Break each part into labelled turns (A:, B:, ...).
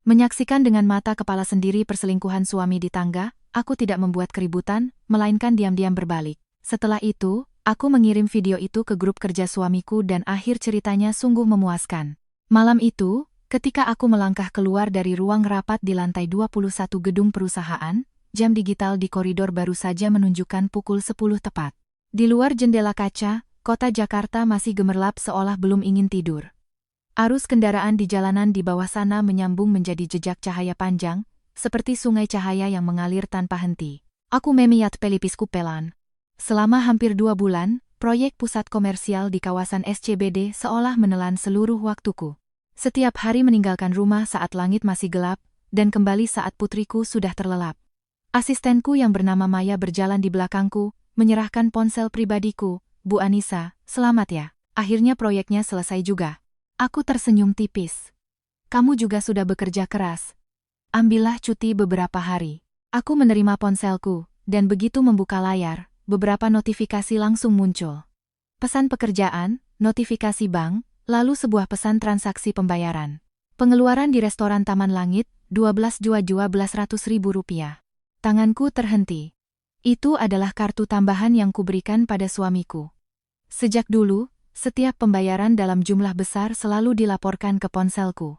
A: Menyaksikan dengan mata kepala sendiri perselingkuhan suami di tangga, aku tidak membuat keributan, melainkan diam-diam berbalik. Setelah itu, aku mengirim video itu ke grup kerja suamiku dan akhir ceritanya sungguh memuaskan. Malam itu, ketika aku melangkah keluar dari ruang rapat di lantai 21 gedung perusahaan, jam digital di koridor baru saja menunjukkan pukul 10 tepat. Di luar jendela kaca, kota Jakarta masih gemerlap seolah belum ingin tidur. Arus kendaraan di jalanan di bawah sana menyambung menjadi jejak cahaya panjang, seperti sungai cahaya yang mengalir tanpa henti. Aku memiat pelipisku pelan. Selama hampir 2 bulan, proyek pusat komersial di kawasan SCBD seolah menelan seluruh waktuku. Setiap hari meninggalkan rumah saat langit masih gelap, dan kembali saat putriku sudah terlelap. Asistenku yang bernama Maya berjalan di belakangku, menyerahkan ponsel pribadiku. Bu Anissa, selamat ya, akhirnya proyeknya selesai juga. Aku tersenyum tipis. Kamu juga sudah bekerja keras. Ambillah cuti beberapa hari. Aku menerima ponselku, dan begitu membuka layar, beberapa notifikasi langsung muncul. Pesan pekerjaan, notifikasi bank, lalu sebuah pesan transaksi pembayaran. Pengeluaran di restoran Taman Langit, 12.1200.000 rupiah. Tanganku terhenti. Itu adalah kartu tambahan yang kuberikan pada suamiku. Sejak dulu, setiap pembayaran dalam jumlah besar selalu dilaporkan ke ponselku.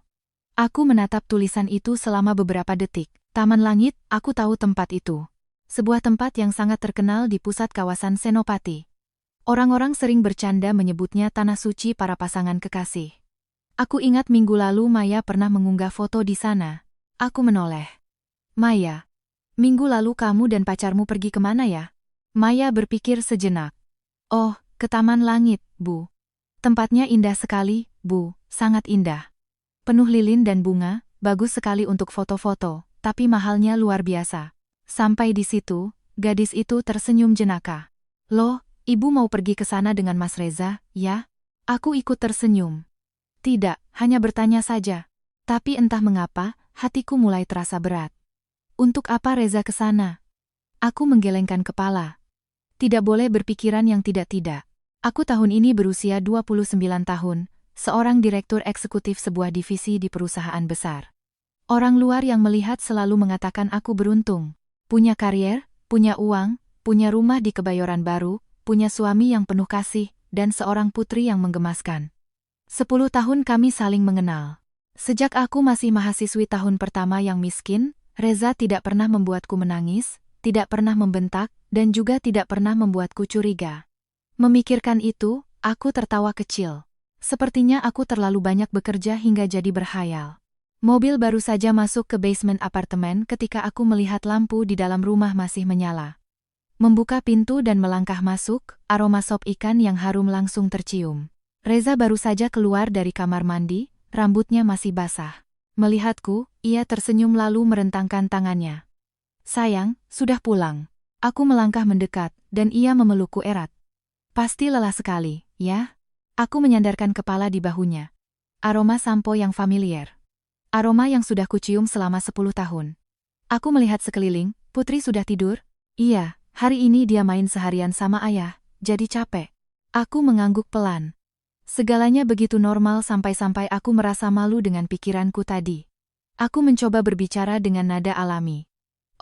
A: Aku menatap tulisan itu selama beberapa detik. Taman Langit, aku tahu tempat itu. Sebuah tempat yang sangat terkenal di pusat kawasan Senopati. Orang-orang sering bercanda menyebutnya tanah suci para pasangan kekasih. Aku ingat minggu lalu Maya pernah mengunggah foto di sana. Aku menoleh. Maya, minggu lalu kamu dan pacarmu pergi kemana ya? Maya berpikir sejenak. Oh, ke Taman Langit, Bu. Tempatnya indah sekali, Bu, sangat indah. Penuh lilin dan bunga, bagus sekali untuk foto-foto, tapi mahalnya luar biasa. Sampai di situ, gadis itu tersenyum jenaka. Loh, Ibu mau pergi ke sana dengan Mas Reza, ya? Aku ikut tersenyum. Tidak, hanya bertanya saja. Tapi entah mengapa, hatiku mulai terasa berat. Untuk apa Reza ke sana? Aku menggelengkan kepala. Tidak boleh berpikiran yang tidak-tidak. Aku tahun ini berusia 29 tahun, seorang direktur eksekutif sebuah divisi di perusahaan besar. Orang luar yang melihat selalu mengatakan aku beruntung. Punya karier, punya uang, punya rumah di Kebayoran Baru, punya suami yang penuh kasih, dan seorang putri yang menggemaskan. 10 tahun kami saling mengenal. Sejak aku masih mahasiswi tahun pertama yang miskin, Reza tidak pernah membuatku menangis, tidak pernah membentak, dan juga tidak pernah membuatku curiga. Memikirkan itu, aku tertawa kecil. Sepertinya aku terlalu banyak bekerja hingga jadi berhayal. Mobil baru saja masuk ke basement apartemen ketika aku melihat lampu di dalam rumah masih menyala. Membuka pintu dan melangkah masuk, aroma sop ikan yang harum langsung tercium. Reza baru saja keluar dari kamar mandi, rambutnya masih basah. Melihatku, ia tersenyum lalu merentangkan tangannya. Sayang, sudah pulang. Aku melangkah mendekat, dan ia memelukku erat. Pasti lelah sekali, ya? Aku menyandarkan kepala di bahunya. Aroma sampo yang familiar. Aroma yang sudah kucium selama 10 tahun. Aku melihat sekeliling, Putri sudah tidur? Iya, hari ini dia main seharian sama ayah, jadi capek. Aku mengangguk pelan. Segalanya begitu normal sampai-sampai aku merasa malu dengan pikiranku tadi. Aku mencoba berbicara dengan nada alami.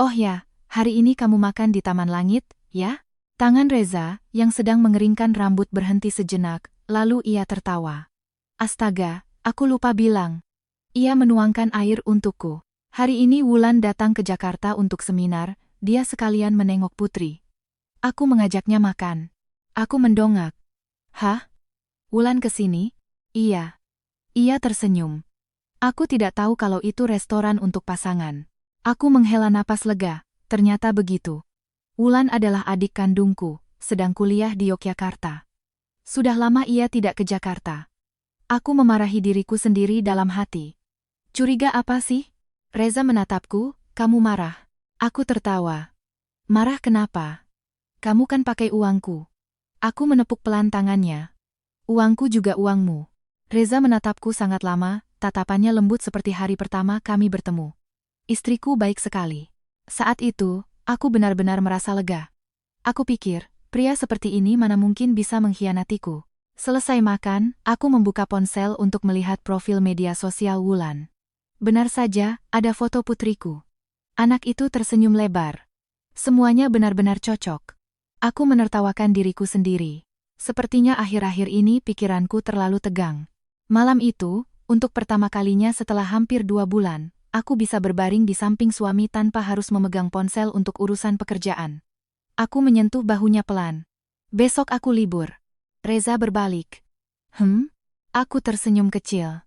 A: Oh ya, hari ini kamu makan di Taman Langit, ya? Tangan Reza, yang sedang mengeringkan rambut berhenti sejenak, lalu ia tertawa. Astaga, aku lupa bilang. Ia menuangkan air untukku. Hari ini Wulan datang ke Jakarta untuk seminar, dia sekalian menengok Putri. Aku mengajaknya makan. Aku mendongak. Hah? Wulan kesini? Iya. Ia tersenyum. Aku tidak tahu kalau itu restoran untuk pasangan. Aku menghela napas lega, ternyata begitu. Wulan adalah adik kandungku, sedang kuliah di Yogyakarta. Sudah lama ia tidak ke Jakarta. Aku memarahi diriku sendiri dalam hati. Curiga apa sih? Reza menatapku, kamu marah. Aku tertawa. Marah kenapa? Kamu kan pakai uangku. Aku menepuk pelan tangannya. Uangku juga uangmu. Reza menatapku sangat lama, tatapannya lembut seperti hari pertama kami bertemu. Istriku baik sekali. Saat itu, aku benar-benar merasa lega. Aku pikir, pria seperti ini mana mungkin bisa mengkhianatiku. Selesai makan, aku membuka ponsel untuk melihat profil media sosial Wulan. Benar saja, ada foto putriku. Anak itu tersenyum lebar. Semuanya benar-benar cocok. Aku menertawakan diriku sendiri. Sepertinya akhir-akhir ini pikiranku terlalu tegang. Malam itu, untuk pertama kalinya setelah hampir 2 bulan, aku bisa berbaring di samping suami tanpa harus memegang ponsel untuk urusan pekerjaan. Aku menyentuh bahunya pelan. Besok aku libur. Reza berbalik. Aku tersenyum kecil.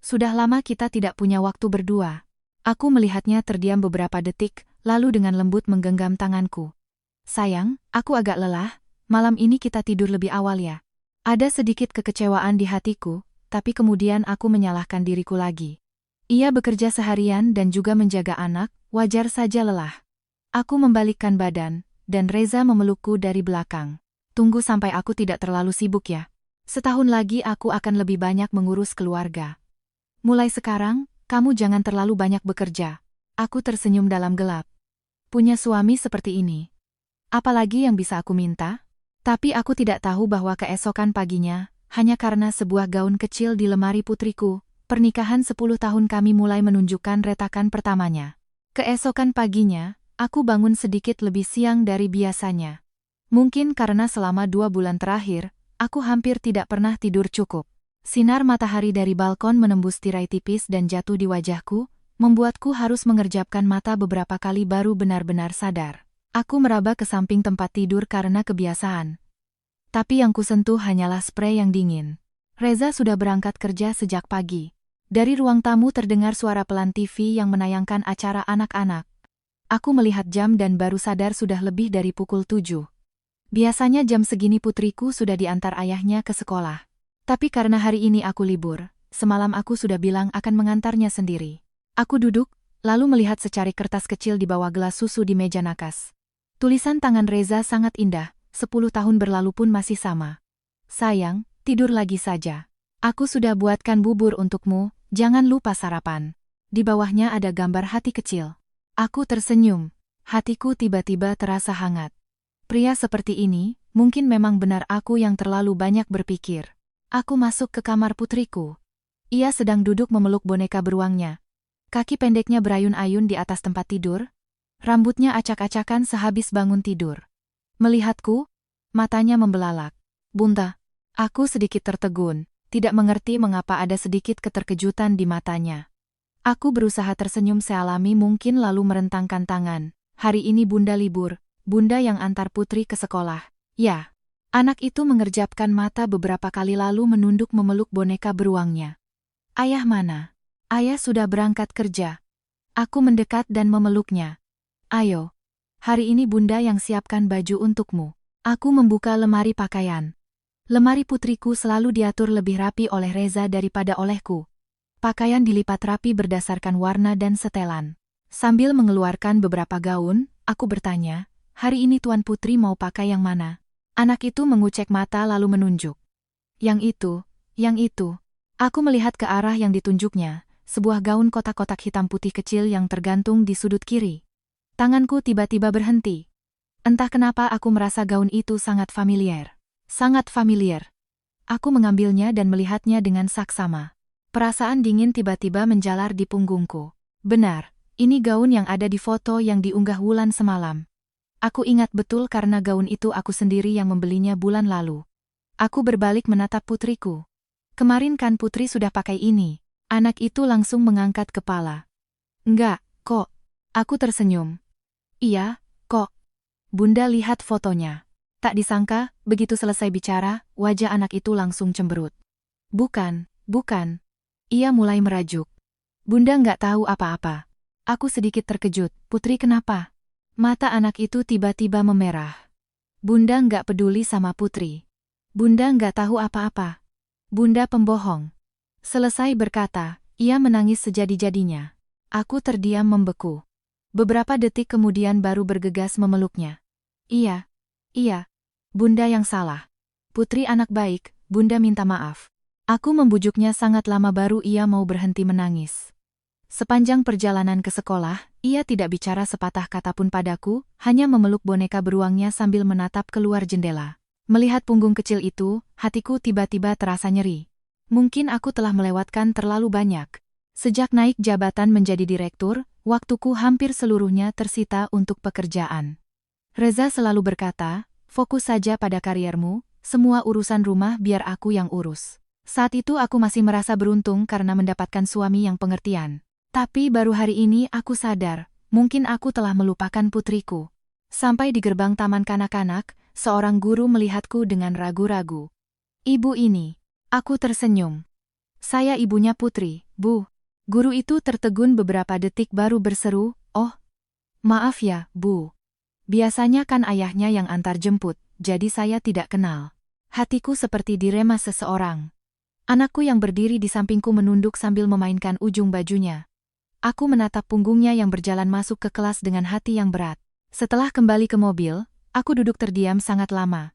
A: Sudah lama kita tidak punya waktu berdua. Aku melihatnya terdiam beberapa detik, lalu dengan lembut menggenggam tanganku. Sayang, aku agak lelah, malam ini kita tidur lebih awal ya. Ada sedikit kekecewaan di hatiku, tapi kemudian aku menyalahkan diriku lagi. Ia bekerja seharian dan juga menjaga anak, wajar saja lelah. Aku membalikkan badan, dan Reza memelukku dari belakang. Tunggu sampai aku tidak terlalu sibuk ya. Setahun lagi aku akan lebih banyak mengurus keluarga. Mulai sekarang, kamu jangan terlalu banyak bekerja. Aku tersenyum dalam gelap. Punya suami seperti ini. Apalagi yang bisa aku minta? Tapi aku tidak tahu bahwa keesokan paginya, hanya karena sebuah gaun kecil di lemari putriku, pernikahan 10 tahun kami mulai menunjukkan retakan pertamanya. Keesokan paginya, aku bangun sedikit lebih siang dari biasanya. Mungkin karena selama 2 bulan terakhir, aku hampir tidak pernah tidur cukup. Sinar matahari dari balkon menembus tirai tipis dan jatuh di wajahku, membuatku harus mengerjapkan mata beberapa kali baru benar-benar sadar. Aku meraba ke samping tempat tidur karena kebiasaan. Tapi yang kusentuh hanyalah sprei yang dingin. Reza sudah berangkat kerja sejak pagi. Dari ruang tamu terdengar suara pelan TV yang menayangkan acara anak-anak. Aku melihat jam dan baru sadar sudah lebih dari pukul 7. Biasanya jam segini putriku sudah diantar ayahnya ke sekolah. Tapi karena hari ini aku libur, semalam aku sudah bilang akan mengantarnya sendiri. Aku duduk, lalu melihat secari kertas kecil di bawah gelas susu di meja nakas. Tulisan tangan Reza sangat indah, 10 tahun berlalu pun masih sama. Sayang, tidur lagi saja. Aku sudah buatkan bubur untukmu, jangan lupa sarapan. Di bawahnya ada gambar hati kecil. Aku tersenyum. Hatiku tiba-tiba terasa hangat. Pria seperti ini, mungkin memang benar aku yang terlalu banyak berpikir. Aku masuk ke kamar putriku. Ia sedang duduk memeluk boneka beruangnya. Kaki pendeknya berayun-ayun di atas tempat tidur. Rambutnya acak-acakan sehabis bangun tidur. Melihatku, matanya membelalak. Bunda, aku sedikit tertegun, tidak mengerti mengapa ada sedikit keterkejutan di matanya. Aku berusaha tersenyum sealami mungkin lalu merentangkan tangan. Hari ini Bunda libur, Bunda yang antar putri ke sekolah. Ya. Anak itu mengerjapkan mata beberapa kali lalu menunduk memeluk boneka beruangnya. Ayah mana? Ayah sudah berangkat kerja. Aku mendekat dan memeluknya. Ayo. Hari ini Bunda yang siapkan baju untukmu. Aku membuka lemari pakaian. Lemari putriku selalu diatur lebih rapi oleh Reza daripada olehku. Pakaian dilipat rapi berdasarkan warna dan setelan. Sambil mengeluarkan beberapa gaun, aku bertanya, hari ini Tuan Putri mau pakai yang mana? Anak itu mengucek mata lalu menunjuk. Yang itu. Aku melihat ke arah yang ditunjuknya, sebuah gaun kotak-kotak hitam putih kecil yang tergantung di sudut kiri. Tanganku tiba-tiba berhenti. Entah kenapa aku merasa gaun itu sangat familiar. Sangat familiar. Aku mengambilnya dan melihatnya dengan saksama. Perasaan dingin tiba-tiba menjalar di punggungku. Benar, ini gaun yang ada di foto yang diunggah Wulan semalam. Aku ingat betul karena gaun itu aku sendiri yang membelinya bulan lalu. Aku berbalik menatap putriku. Kemarin kan Putri sudah pakai ini. Anak itu langsung mengangkat kepala. Enggak, kok. Aku tersenyum. Iya, kok. Bunda lihat fotonya. Tak disangka, begitu selesai bicara, wajah anak itu langsung cemberut. Bukan. Ia mulai merajuk. Bunda nggak tahu apa-apa. Aku sedikit terkejut. Putri kenapa? Mata anak itu tiba-tiba memerah. Bunda nggak peduli sama Putri. Bunda nggak tahu apa-apa. Bunda pembohong. Selesai berkata, ia menangis sejadi-jadinya. Aku terdiam membeku. Beberapa detik kemudian baru bergegas memeluknya. Iya. Bunda yang salah. Putri anak baik, Bunda minta maaf. Aku membujuknya sangat lama baru ia mau berhenti menangis. Sepanjang perjalanan ke sekolah, ia tidak bicara sepatah kata pun padaku, hanya memeluk boneka beruangnya sambil menatap keluar jendela. Melihat punggung kecil itu, hatiku tiba-tiba terasa nyeri. Mungkin aku telah melewatkan terlalu banyak. Sejak naik jabatan menjadi direktur, waktuku hampir seluruhnya tersita untuk pekerjaan. Reza selalu berkata, fokus saja pada kariermu, semua urusan rumah biar aku yang urus. Saat itu aku masih merasa beruntung karena mendapatkan suami yang pengertian. Tapi baru hari ini aku sadar, mungkin aku telah melupakan putriku. Sampai di gerbang taman kanak-kanak, seorang guru melihatku dengan ragu-ragu. Ibu ini. Aku tersenyum. Saya ibunya Putri, Bu. Guru itu tertegun beberapa detik baru berseru, oh, maaf ya, Bu. Biasanya kan ayahnya yang antar jemput, jadi saya tidak kenal. Hatiku seperti diremas seseorang. Anakku yang berdiri di sampingku menunduk sambil memainkan ujung bajunya. Aku menatap punggungnya yang berjalan masuk ke kelas dengan hati yang berat. Setelah kembali ke mobil, aku duduk terdiam sangat lama.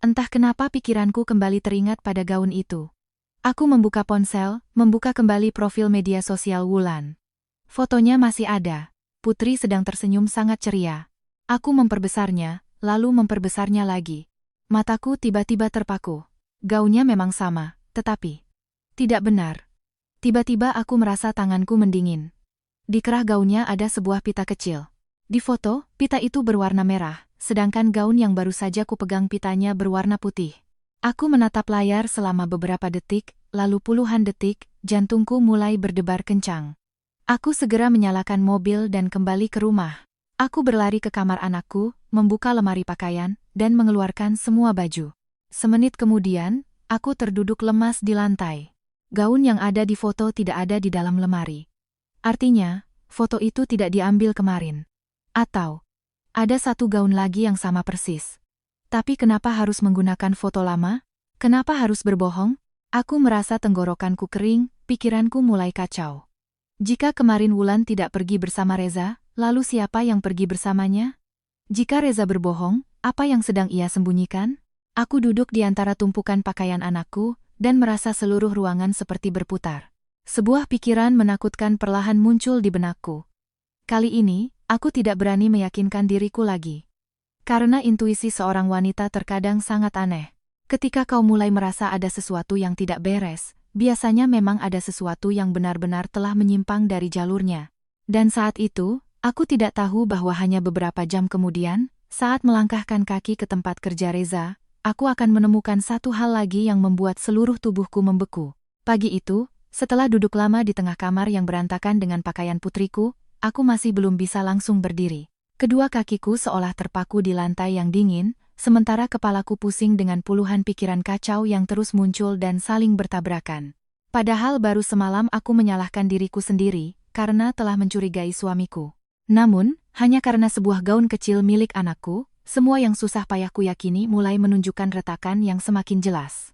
A: Entah kenapa pikiranku kembali teringat pada gaun itu. Aku membuka ponsel, membuka kembali profil media sosial Wulan. Fotonya masih ada. Putri sedang tersenyum sangat ceria. Aku memperbesarnya, lalu memperbesarnya lagi. Mataku tiba-tiba terpaku. Gaunnya memang sama, tetapi tidak benar. Tiba-tiba aku merasa tanganku mendingin. Di kerah gaunnya ada sebuah pita kecil. Di foto, pita itu berwarna merah, sedangkan gaun yang baru saja kupegang pitanya berwarna putih. Aku menatap layar selama beberapa detik, lalu puluhan detik, jantungku mulai berdebar kencang. Aku segera menyalakan mobil dan kembali ke rumah. Aku berlari ke kamar anakku, membuka lemari pakaian, dan mengeluarkan semua baju. Semenit kemudian, aku terduduk lemas di lantai. Gaun yang ada di foto tidak ada di dalam lemari. Artinya, foto itu tidak diambil kemarin. Atau, ada satu gaun lagi yang sama persis. Tapi kenapa harus menggunakan foto lama? Kenapa harus berbohong? Aku merasa tenggorokanku kering, pikiranku mulai kacau. Jika kemarin Wulan tidak pergi bersama Reza, lalu siapa yang pergi bersamanya? Jika Reza berbohong, apa yang sedang ia sembunyikan? Aku duduk di antara tumpukan pakaian anakku, dan merasa seluruh ruangan seperti berputar. Sebuah pikiran menakutkan perlahan muncul di benakku. Kali ini, aku tidak berani meyakinkan diriku lagi. Karena intuisi seorang wanita terkadang sangat aneh. Ketika kau mulai merasa ada sesuatu yang tidak beres, biasanya memang ada sesuatu yang benar-benar telah menyimpang dari jalurnya. Dan saat itu, aku tidak tahu bahwa hanya beberapa jam kemudian, saat melangkahkan kaki ke tempat kerja Reza, aku akan menemukan satu hal lagi yang membuat seluruh tubuhku membeku. Pagi itu, setelah duduk lama di tengah kamar yang berantakan dengan pakaian putriku, aku masih belum bisa langsung berdiri. Kedua kakiku seolah terpaku di lantai yang dingin, sementara kepalaku pusing dengan puluhan pikiran kacau yang terus muncul dan saling bertabrakan. Padahal baru semalam aku menyalahkan diriku sendiri, karena telah mencurigai suamiku. Namun, hanya karena sebuah gaun kecil milik anakku, semua yang susah payahku yakini mulai menunjukkan retakan yang semakin jelas.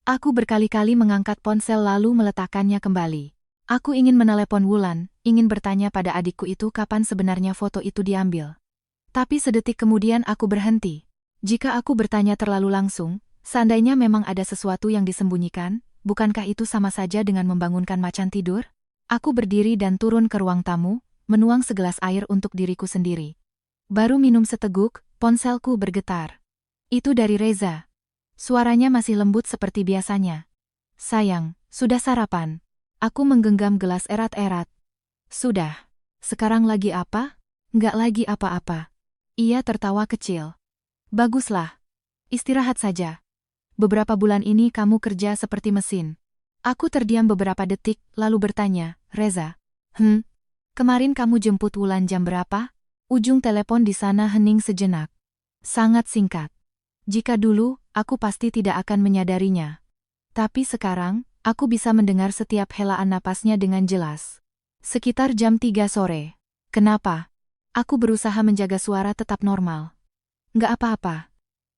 A: Aku berkali-kali mengangkat ponsel lalu meletakkannya kembali. Aku ingin menelepon Wulan, ingin bertanya pada adikku itu kapan sebenarnya foto itu diambil. Tapi sedetik kemudian aku berhenti. Jika aku bertanya terlalu langsung, seandainya memang ada sesuatu yang disembunyikan, bukankah itu sama saja dengan membangunkan macan tidur? Aku berdiri dan turun ke ruang tamu, menuang segelas air untuk diriku sendiri. Baru minum seteguk, ponselku bergetar. Itu dari Reza. Suaranya masih lembut seperti biasanya. Sayang, sudah sarapan? Aku menggenggam gelas erat-erat. Sudah. Sekarang lagi apa? Nggak lagi apa-apa. Ia tertawa kecil. Baguslah. Istirahat saja. Beberapa bulan ini kamu kerja seperti mesin. Aku terdiam beberapa detik, lalu bertanya, Reza. Kemarin kamu jemput Wulan jam berapa? Ujung telepon di sana hening sejenak. Sangat singkat. Jika dulu, aku pasti tidak akan menyadarinya. Tapi sekarang, aku bisa mendengar setiap helaan napasnya dengan jelas. Sekitar jam 3 sore. Kenapa? Aku berusaha menjaga suara tetap normal. Nggak apa-apa.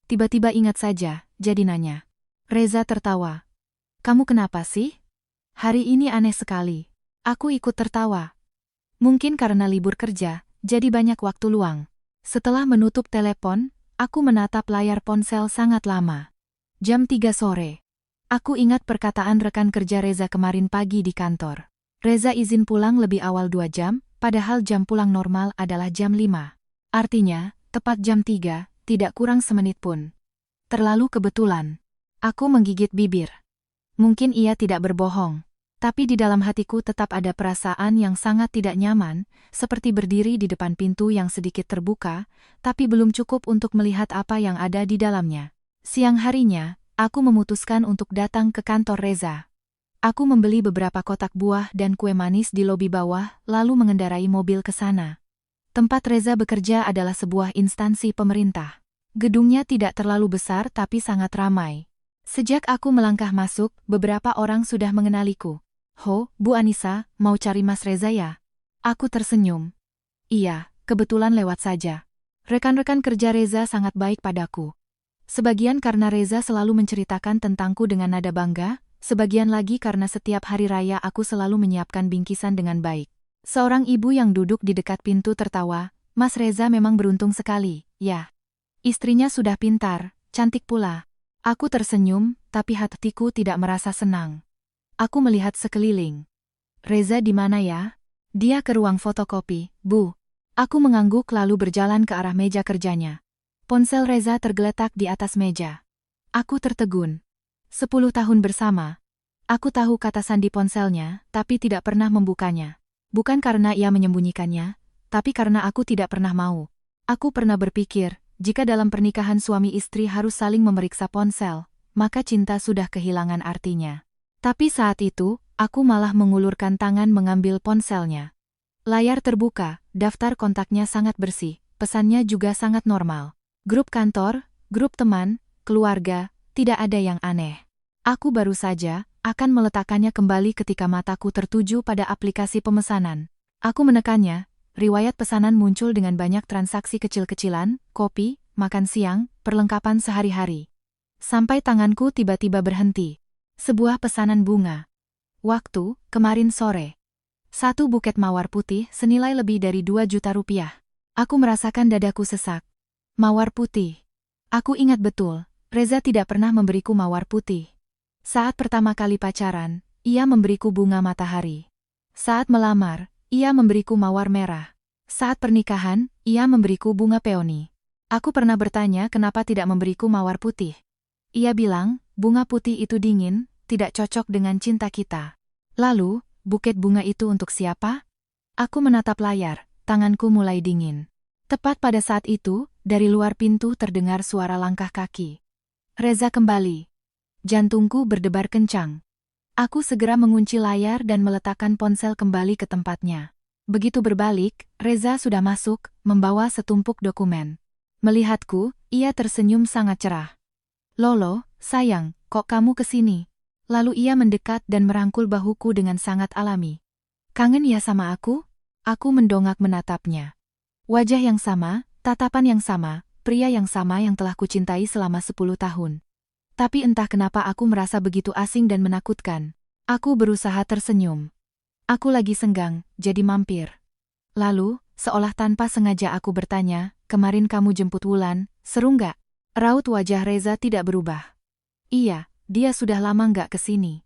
A: Tiba-tiba ingat saja, jadi nanya. Reza tertawa. Kamu kenapa sih? Hari ini aneh sekali. Aku ikut tertawa. Mungkin karena libur kerja, jadi banyak waktu luang. Setelah menutup telepon, aku menatap layar ponsel sangat lama. Jam 3 sore. Aku ingat perkataan rekan kerja Reza kemarin pagi di kantor. Reza izin pulang lebih awal 2 jam, padahal jam pulang normal adalah jam 5. Artinya, tepat jam 3, tidak kurang semenit pun. Terlalu kebetulan. Aku menggigit bibir. Mungkin ia tidak berbohong. Tapi di dalam hatiku tetap ada perasaan yang sangat tidak nyaman, seperti berdiri di depan pintu yang sedikit terbuka, tapi belum cukup untuk melihat apa yang ada di dalamnya. Siang harinya, aku memutuskan untuk datang ke kantor Reza. Aku membeli beberapa kotak buah dan kue manis di lobi bawah, lalu mengendarai mobil ke sana. Tempat Reza bekerja adalah sebuah instansi pemerintah. Gedungnya tidak terlalu besar tapi sangat ramai. Sejak aku melangkah masuk, beberapa orang sudah mengenaliku. "Ho, Bu Anissa, mau cari Mas Reza ya?" Aku tersenyum. "Iya, kebetulan lewat saja." Rekan-rekan kerja Reza sangat baik padaku. Sebagian karena Reza selalu menceritakan tentangku dengan nada bangga, sebagian lagi karena setiap hari raya aku selalu menyiapkan bingkisan dengan baik. Seorang ibu yang duduk di dekat pintu tertawa, "Mas Reza memang beruntung sekali, ya. Istrinya sudah pintar, cantik pula." Aku tersenyum, tapi hatiku tidak merasa senang. Aku melihat sekeliling. "Reza di mana ya?" "Dia ke ruang fotokopi, Bu." Aku mengangguk lalu berjalan ke arah meja kerjanya. Ponsel Reza tergeletak di atas meja. Aku tertegun. 10 tahun bersama. Aku tahu kata sandi ponselnya, tapi tidak pernah membukanya. Bukan karena ia menyembunyikannya, tapi karena aku tidak pernah mau. Aku pernah berpikir, jika dalam pernikahan suami istri harus saling memeriksa ponsel, maka cinta sudah kehilangan artinya. Tapi saat itu, aku malah mengulurkan tangan mengambil ponselnya. Layar terbuka, daftar kontaknya sangat bersih, pesannya juga sangat normal. Grup kantor, grup teman, keluarga, tidak ada yang aneh. Aku baru saja akan meletakkannya kembali ketika mataku tertuju pada aplikasi pemesanan. Aku menekannya, riwayat pesanan muncul dengan banyak transaksi kecil-kecilan, kopi, makan siang, perlengkapan sehari-hari. Sampai tanganku tiba-tiba berhenti. Sebuah pesanan bunga. Waktu, kemarin sore. 1 buket mawar putih senilai lebih dari 2 juta rupiah. Aku merasakan dadaku sesak. Mawar putih. Aku ingat betul, Reza tidak pernah memberiku mawar putih. Saat pertama kali pacaran, ia memberiku bunga matahari. Saat melamar, ia memberiku mawar merah. Saat pernikahan, ia memberiku bunga peoni. Aku pernah bertanya kenapa tidak memberiku mawar putih. Ia bilang, bunga putih itu dingin, tidak cocok dengan cinta kita. Lalu, buket bunga itu untuk siapa? Aku menatap layar, tanganku mulai dingin. Tepat pada saat itu, dari luar pintu terdengar suara langkah kaki. Reza kembali. Jantungku berdebar kencang. Aku segera mengunci layar dan meletakkan ponsel kembali ke tempatnya. Begitu berbalik, Reza sudah masuk, membawa setumpuk dokumen. Melihatku, ia tersenyum sangat cerah. "Lolo, sayang, kok kamu kesini?" Lalu ia mendekat dan merangkul bahuku dengan sangat alami. "Kangen ya sama aku?" Aku mendongak menatapnya. Wajah yang sama, tatapan yang sama, pria yang sama yang telah kucintai selama 10 tahun. Tapi entah kenapa aku merasa begitu asing dan menakutkan. Aku berusaha tersenyum. "Aku lagi senggang, jadi mampir." Lalu, seolah tanpa sengaja aku bertanya, "Kemarin kamu jemput Wulan, seru nggak?" Raut wajah Reza tidak berubah. "Iya, dia sudah lama nggak kesini.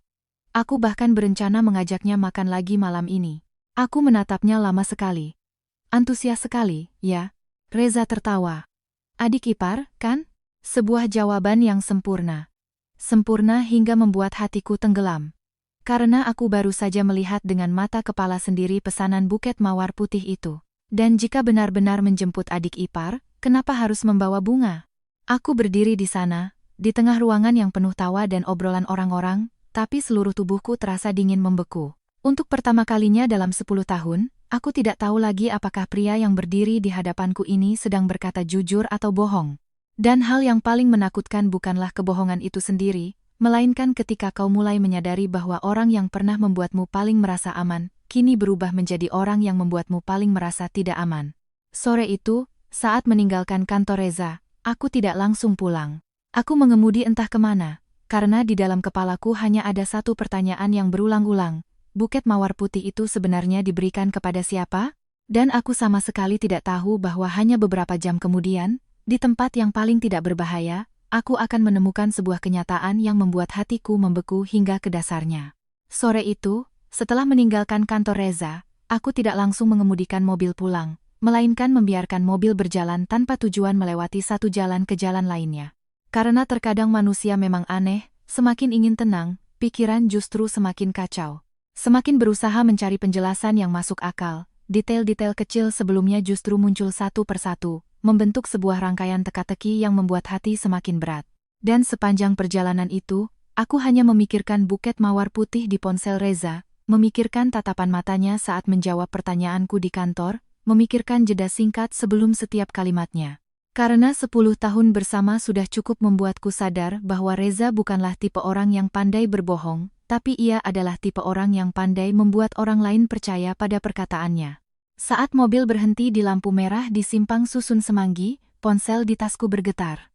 A: Aku bahkan berencana mengajaknya makan lagi malam ini." Aku menatapnya lama sekali. "Antusias sekali, ya?" Reza tertawa. "Adik ipar, kan?" Sebuah jawaban yang sempurna. Sempurna hingga membuat hatiku tenggelam. Karena aku baru saja melihat dengan mata kepala sendiri pesanan buket mawar putih itu. Dan jika benar-benar menjemput adik ipar, kenapa harus membawa bunga? Aku berdiri di sana, di tengah ruangan yang penuh tawa dan obrolan orang-orang, tapi seluruh tubuhku terasa dingin membeku. Untuk pertama kalinya dalam 10 tahun, aku tidak tahu lagi apakah pria yang berdiri di hadapanku ini sedang berkata jujur atau bohong. Dan hal yang paling menakutkan bukanlah kebohongan itu sendiri, melainkan ketika kau mulai menyadari bahwa orang yang pernah membuatmu paling merasa aman, kini berubah menjadi orang yang membuatmu paling merasa tidak aman. Sore itu, saat meninggalkan kantor Reza, aku tidak langsung pulang. Aku mengemudi entah kemana, karena di dalam kepalaku hanya ada satu pertanyaan yang berulang-ulang. Buket mawar putih itu sebenarnya diberikan kepada siapa? Dan aku sama sekali tidak tahu bahwa hanya beberapa jam kemudian, di tempat yang paling tidak berbahaya, aku akan menemukan sebuah kenyataan yang membuat hatiku membeku hingga ke dasarnya. Sore itu, setelah meninggalkan kantor Reza, aku tidak langsung mengemudikan mobil pulang, melainkan membiarkan mobil berjalan tanpa tujuan melewati satu jalan ke jalan lainnya. Karena terkadang manusia memang aneh, semakin ingin tenang, pikiran justru semakin kacau. Semakin berusaha mencari penjelasan yang masuk akal, detail-detail kecil sebelumnya justru muncul satu persatu, membentuk sebuah rangkaian teka-teki yang membuat hati semakin berat. Dan sepanjang perjalanan itu, aku hanya memikirkan buket mawar putih di ponsel Reza, memikirkan tatapan matanya saat menjawab pertanyaanku di kantor, memikirkan jeda singkat sebelum setiap kalimatnya. Karena 10 tahun bersama sudah cukup membuatku sadar bahwa Reza bukanlah tipe orang yang pandai berbohong, tapi ia adalah tipe orang yang pandai membuat orang lain percaya pada perkataannya. Saat mobil berhenti di lampu merah di Simpang Susun Semanggi, ponsel di tasku bergetar.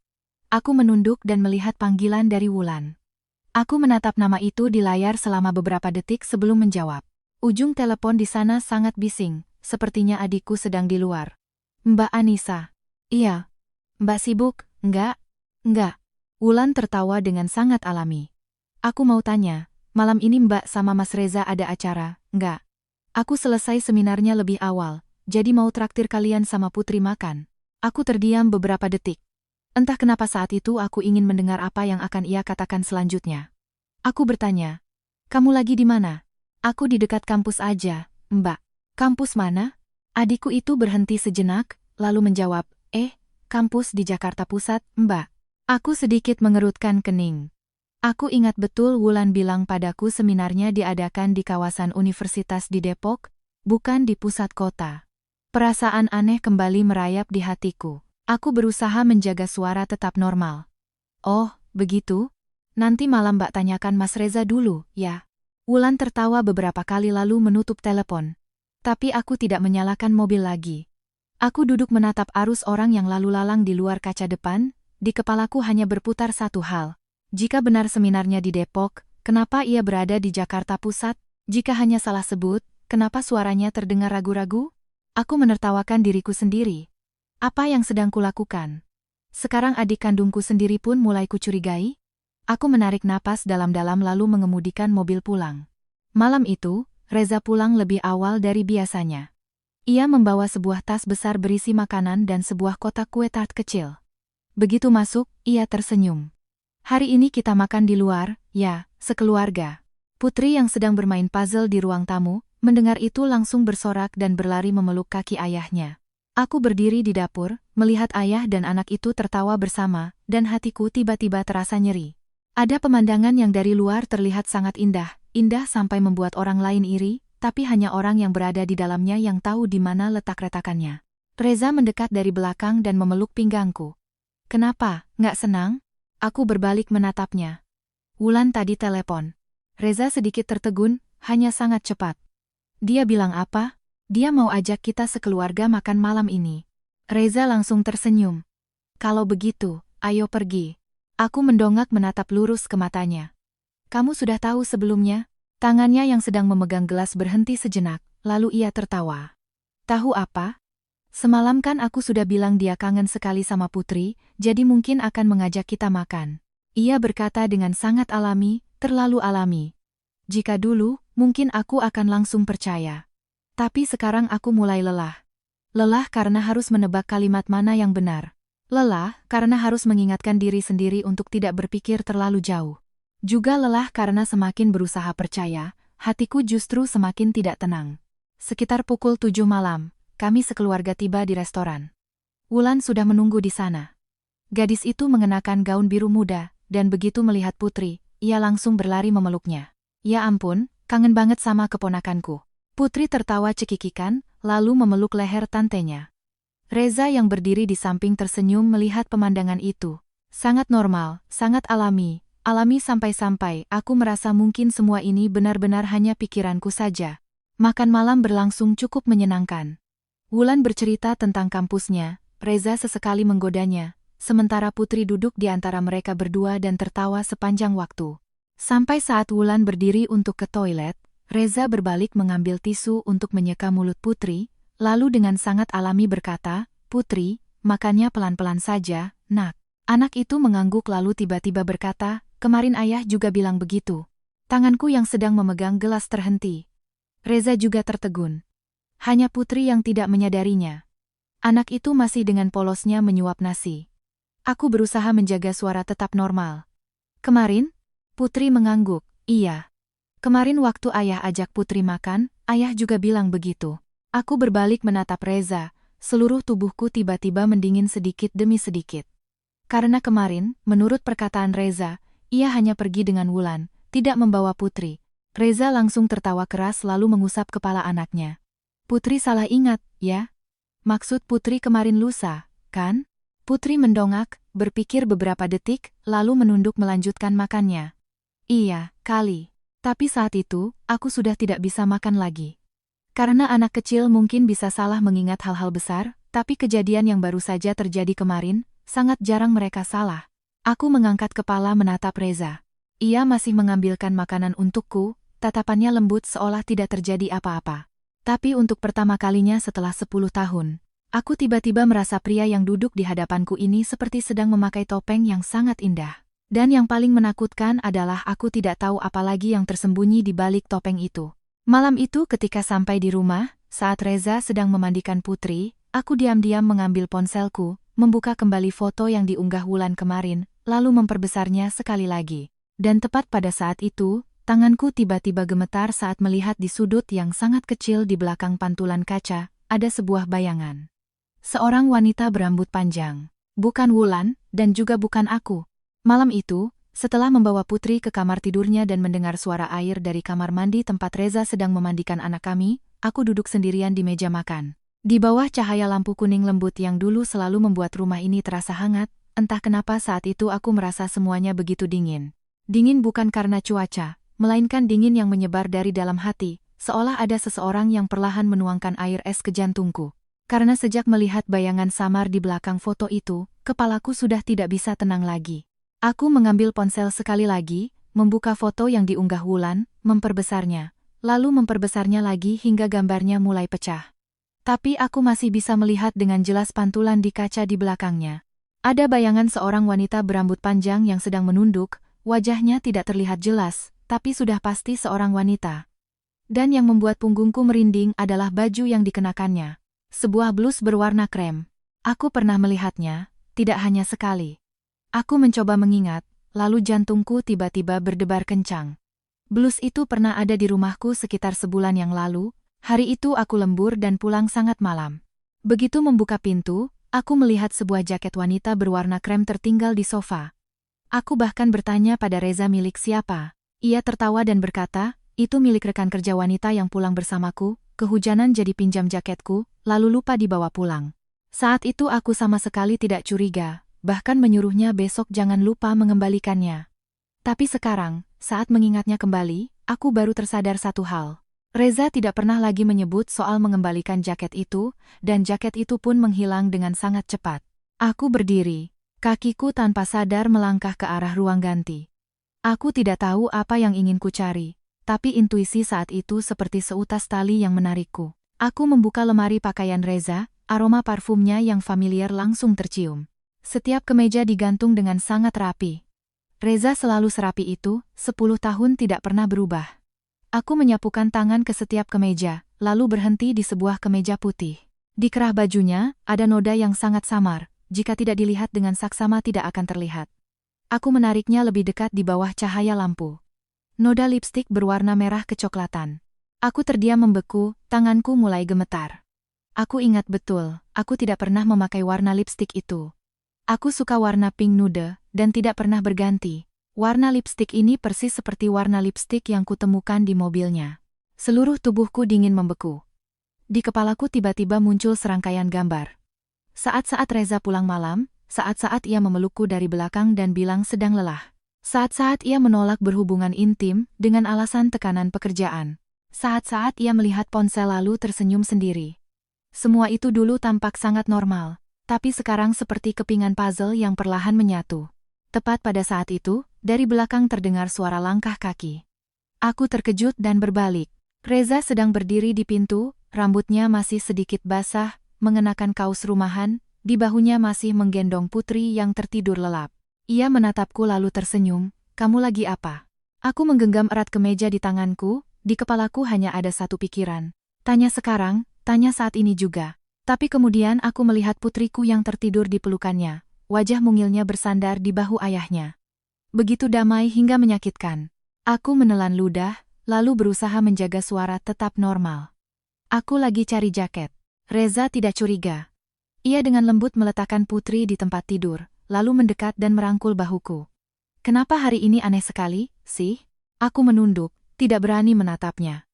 A: Aku menunduk dan melihat panggilan dari Wulan. Aku menatap nama itu di layar selama beberapa detik sebelum menjawab. Ujung telepon di sana sangat bising, sepertinya adikku sedang di luar. Mbak Anissa. Iya. Mbak sibuk? Enggak. Wulan tertawa dengan sangat alami. Aku mau tanya, malam ini Mbak sama Mas Reza ada acara, enggak? Aku selesai seminarnya lebih awal, jadi mau traktir kalian sama Putri makan. Aku terdiam beberapa detik. Entah kenapa saat itu aku ingin mendengar apa yang akan ia katakan selanjutnya. Aku bertanya, kamu lagi di mana? Aku di dekat kampus aja, Mbak. Kampus mana? Adikku itu berhenti sejenak, lalu menjawab, kampus di Jakarta Pusat, Mbak. Aku sedikit mengerutkan kening. Aku ingat betul Wulan bilang padaku seminarnya diadakan di kawasan universitas di Depok, bukan di pusat kota. Perasaan aneh kembali merayap di hatiku. Aku berusaha menjaga suara tetap normal. Oh, begitu? Nanti malam Mbak tanyakan Mas Reza dulu, ya. Wulan tertawa beberapa kali lalu menutup telepon. Tapi aku tidak menyalakan mobil lagi. Aku duduk menatap arus orang yang lalu lalang di luar kaca depan, di kepalaku hanya berputar satu hal. Jika benar seminarnya di Depok, kenapa ia berada di Jakarta Pusat? Jika hanya salah sebut, kenapa suaranya terdengar ragu-ragu? Aku menertawakan diriku sendiri. Apa yang sedang kulakukan? Sekarang adik kandungku sendiri pun mulai kucurigai? Aku menarik napas dalam-dalam lalu mengemudikan mobil pulang. Malam itu, Reza pulang lebih awal dari biasanya. Ia membawa sebuah tas besar berisi makanan dan sebuah kotak kue tart kecil. Begitu masuk, ia tersenyum. Hari ini kita makan di luar, ya, sekeluarga. Putri yang sedang bermain puzzle di ruang tamu, mendengar itu langsung bersorak dan berlari memeluk kaki ayahnya. Aku berdiri di dapur, melihat ayah dan anak itu tertawa bersama, dan hatiku tiba-tiba terasa nyeri. Ada pemandangan yang dari luar terlihat sangat indah sampai membuat orang lain iri, tapi hanya orang yang berada di dalamnya yang tahu di mana letak retakannya. Reza mendekat dari belakang dan memeluk pinggangku. Kenapa, nggak senang? Aku berbalik menatapnya. Wulan tadi telepon. Reza sedikit tertegun, hanya sangat cepat. Dia bilang apa? Dia mau ajak kita sekeluarga makan malam ini. Reza langsung tersenyum. Kalau begitu, ayo pergi. Aku mendongak menatap lurus ke matanya. Kamu sudah tahu sebelumnya? Tangannya yang sedang memegang gelas berhenti sejenak, lalu ia tertawa. Tahu apa? Semalam kan aku sudah bilang dia kangen sekali sama Putri, jadi mungkin akan mengajak kita makan. Ia berkata dengan sangat alami, terlalu alami. Jika dulu, mungkin aku akan langsung percaya. Tapi sekarang aku mulai lelah. Lelah karena harus menebak kalimat mana yang benar. Lelah karena harus mengingatkan diri sendiri untuk tidak berpikir terlalu jauh. Juga lelah karena semakin berusaha percaya, hatiku justru semakin tidak tenang. Sekitar pukul 7 malam, kami sekeluarga tiba di restoran. Wulan sudah menunggu di sana. Gadis itu mengenakan gaun biru muda, dan begitu melihat Putri, ia langsung berlari memeluknya. Ya ampun, kangen banget sama keponakanku. Putri tertawa cekikikan, lalu memeluk leher tantenya. Reza yang berdiri di samping tersenyum melihat pemandangan itu. Sangat normal, sangat alami sampai-sampai aku merasa mungkin semua ini benar-benar hanya pikiranku saja. Makan malam berlangsung cukup menyenangkan. Wulan bercerita tentang kampusnya, Reza sesekali menggodanya, sementara Putri duduk di antara mereka berdua dan tertawa sepanjang waktu. Sampai saat Wulan berdiri untuk ke toilet, Reza berbalik mengambil tisu untuk menyeka mulut Putri, lalu dengan sangat alami berkata, "Putri, makannya pelan-pelan saja, nak." Anak itu mengangguk lalu tiba-tiba berkata, "Kemarin ayah juga bilang begitu." Tanganku yang sedang memegang gelas terhenti. Reza juga tertegun. Hanya Putri yang tidak menyadarinya. Anak itu masih dengan polosnya menyuap nasi. Aku berusaha menjaga suara tetap normal. "Kemarin?" Putri mengangguk, "Iya." Kemarin waktu ayah ajak Putri makan, ayah juga bilang begitu. Aku berbalik menatap Reza, seluruh tubuhku tiba-tiba mendingin sedikit demi sedikit. Karena kemarin, menurut perkataan Reza, ia hanya pergi dengan Wulan, tidak membawa Putri. Reza langsung tertawa keras lalu mengusap kepala anaknya. Putri salah ingat, ya? Maksud Putri kemarin lusa, kan? Putri mendongak, berpikir beberapa detik, lalu menunduk melanjutkan makannya. Iya, kali. Tapi saat itu, aku sudah tidak bisa makan lagi. Karena anak kecil mungkin bisa salah mengingat hal-hal besar, tapi kejadian yang baru saja terjadi kemarin, sangat jarang mereka salah. Aku mengangkat kepala menatap Reza. Ia masih mengambilkan makanan untukku, tatapannya lembut seolah tidak terjadi apa-apa. Tapi untuk pertama kalinya setelah 10 tahun, aku tiba-tiba merasa pria yang duduk di hadapanku ini seperti sedang memakai topeng yang sangat indah. Dan yang paling menakutkan adalah aku tidak tahu apa lagi yang tersembunyi di balik topeng itu. Malam itu ketika sampai di rumah, saat Reza sedang memandikan Putri, aku diam-diam mengambil ponselku, membuka kembali foto yang diunggah Wulan kemarin, lalu memperbesarnya sekali lagi. Dan tepat pada saat itu, tanganku tiba-tiba gemetar saat melihat di sudut yang sangat kecil di belakang pantulan kaca, ada sebuah bayangan. Seorang wanita berambut panjang. Bukan Wulan, dan juga bukan aku. Malam itu, setelah membawa Putri ke kamar tidurnya dan mendengar suara air dari kamar mandi tempat Reza sedang memandikan anak kami, aku duduk sendirian di meja makan. Di bawah cahaya lampu kuning lembut yang dulu selalu membuat rumah ini terasa hangat, entah kenapa saat itu aku merasa semuanya begitu dingin. Dingin bukan karena cuaca, melainkan dingin yang menyebar dari dalam hati, seolah ada seseorang yang perlahan menuangkan air es ke jantungku. Karena sejak melihat bayangan samar di belakang foto itu, kepalaku sudah tidak bisa tenang lagi. Aku mengambil ponsel sekali lagi, membuka foto yang diunggah Wulan, memperbesarnya, lalu memperbesarnya lagi hingga gambarnya mulai pecah. Tapi aku masih bisa melihat dengan jelas pantulan di kaca di belakangnya. Ada bayangan seorang wanita berambut panjang yang sedang menunduk, wajahnya tidak terlihat jelas, tapi sudah pasti seorang wanita. Dan yang membuat punggungku merinding adalah baju yang dikenakannya. Sebuah blus berwarna krem. Aku pernah melihatnya, tidak hanya sekali. Aku mencoba mengingat, lalu jantungku tiba-tiba berdebar kencang. Blus itu pernah ada di rumahku sekitar sebulan yang lalu, hari itu aku lembur dan pulang sangat malam. Begitu membuka pintu, aku melihat sebuah jaket wanita berwarna krem tertinggal di sofa. Aku bahkan bertanya pada Reza milik siapa. Ia tertawa dan berkata, itu milik rekan kerja wanita yang pulang bersamaku, kehujanan jadi pinjam jaketku, lalu lupa dibawa pulang. Saat itu aku sama sekali tidak curiga. Bahkan menyuruhnya besok jangan lupa mengembalikannya. Tapi sekarang, saat mengingatnya kembali, aku baru tersadar satu hal. Reza tidak pernah lagi menyebut soal mengembalikan jaket itu, dan jaket itu pun menghilang dengan sangat cepat. Aku berdiri, kakiku tanpa sadar melangkah ke arah ruang ganti. Aku tidak tahu apa yang ingin ku cari, tapi intuisi saat itu seperti seutas tali yang menarikku. Aku membuka lemari pakaian Reza, aroma parfumnya yang familiar langsung tercium. Setiap kemeja digantung dengan sangat rapi. Reza selalu serapi itu, 10 tahun tidak pernah berubah. Aku menyapukan tangan ke setiap kemeja, lalu berhenti di sebuah kemeja putih. Di kerah bajunya, ada noda yang sangat samar, jika tidak dilihat dengan saksama tidak akan terlihat. Aku menariknya lebih dekat di bawah cahaya lampu. Noda lipstik berwarna merah kecoklatan. Aku terdiam membeku, tanganku mulai gemetar. Aku ingat betul, aku tidak pernah memakai warna lipstik itu. Aku suka warna pink nude, dan tidak pernah berganti. Warna lipstik ini persis seperti warna lipstik yang kutemukan di mobilnya. Seluruh tubuhku dingin membeku. Di kepalaku tiba-tiba muncul serangkaian gambar. Saat-saat Reza pulang malam, saat-saat ia memelukku dari belakang dan bilang sedang lelah. Saat-saat ia menolak berhubungan intim dengan alasan tekanan pekerjaan. Saat-saat ia melihat ponsel lalu tersenyum sendiri. Semua itu dulu tampak sangat normal. Tapi sekarang seperti kepingan puzzle yang perlahan menyatu. Tepat pada saat itu, dari belakang terdengar suara langkah kaki. Aku terkejut dan berbalik. Reza sedang berdiri di pintu, rambutnya masih sedikit basah, mengenakan kaos rumahan, di bahunya masih menggendong Putri yang tertidur lelap. Ia menatapku lalu tersenyum, "Kamu lagi apa?" Aku menggenggam erat kemeja di tanganku, di kepalaku hanya ada satu pikiran. Tanya sekarang, tanya saat ini juga. Tapi kemudian aku melihat putriku yang tertidur di pelukannya, wajah mungilnya bersandar di bahu ayahnya. Begitu damai hingga menyakitkan. Aku menelan ludah, lalu berusaha menjaga suara tetap normal. Aku lagi cari jaket. Reza tidak curiga. Ia dengan lembut meletakkan Putri di tempat tidur, lalu mendekat dan merangkul bahuku. Kenapa hari ini aneh sekali, sih? Aku menunduk, tidak berani menatapnya.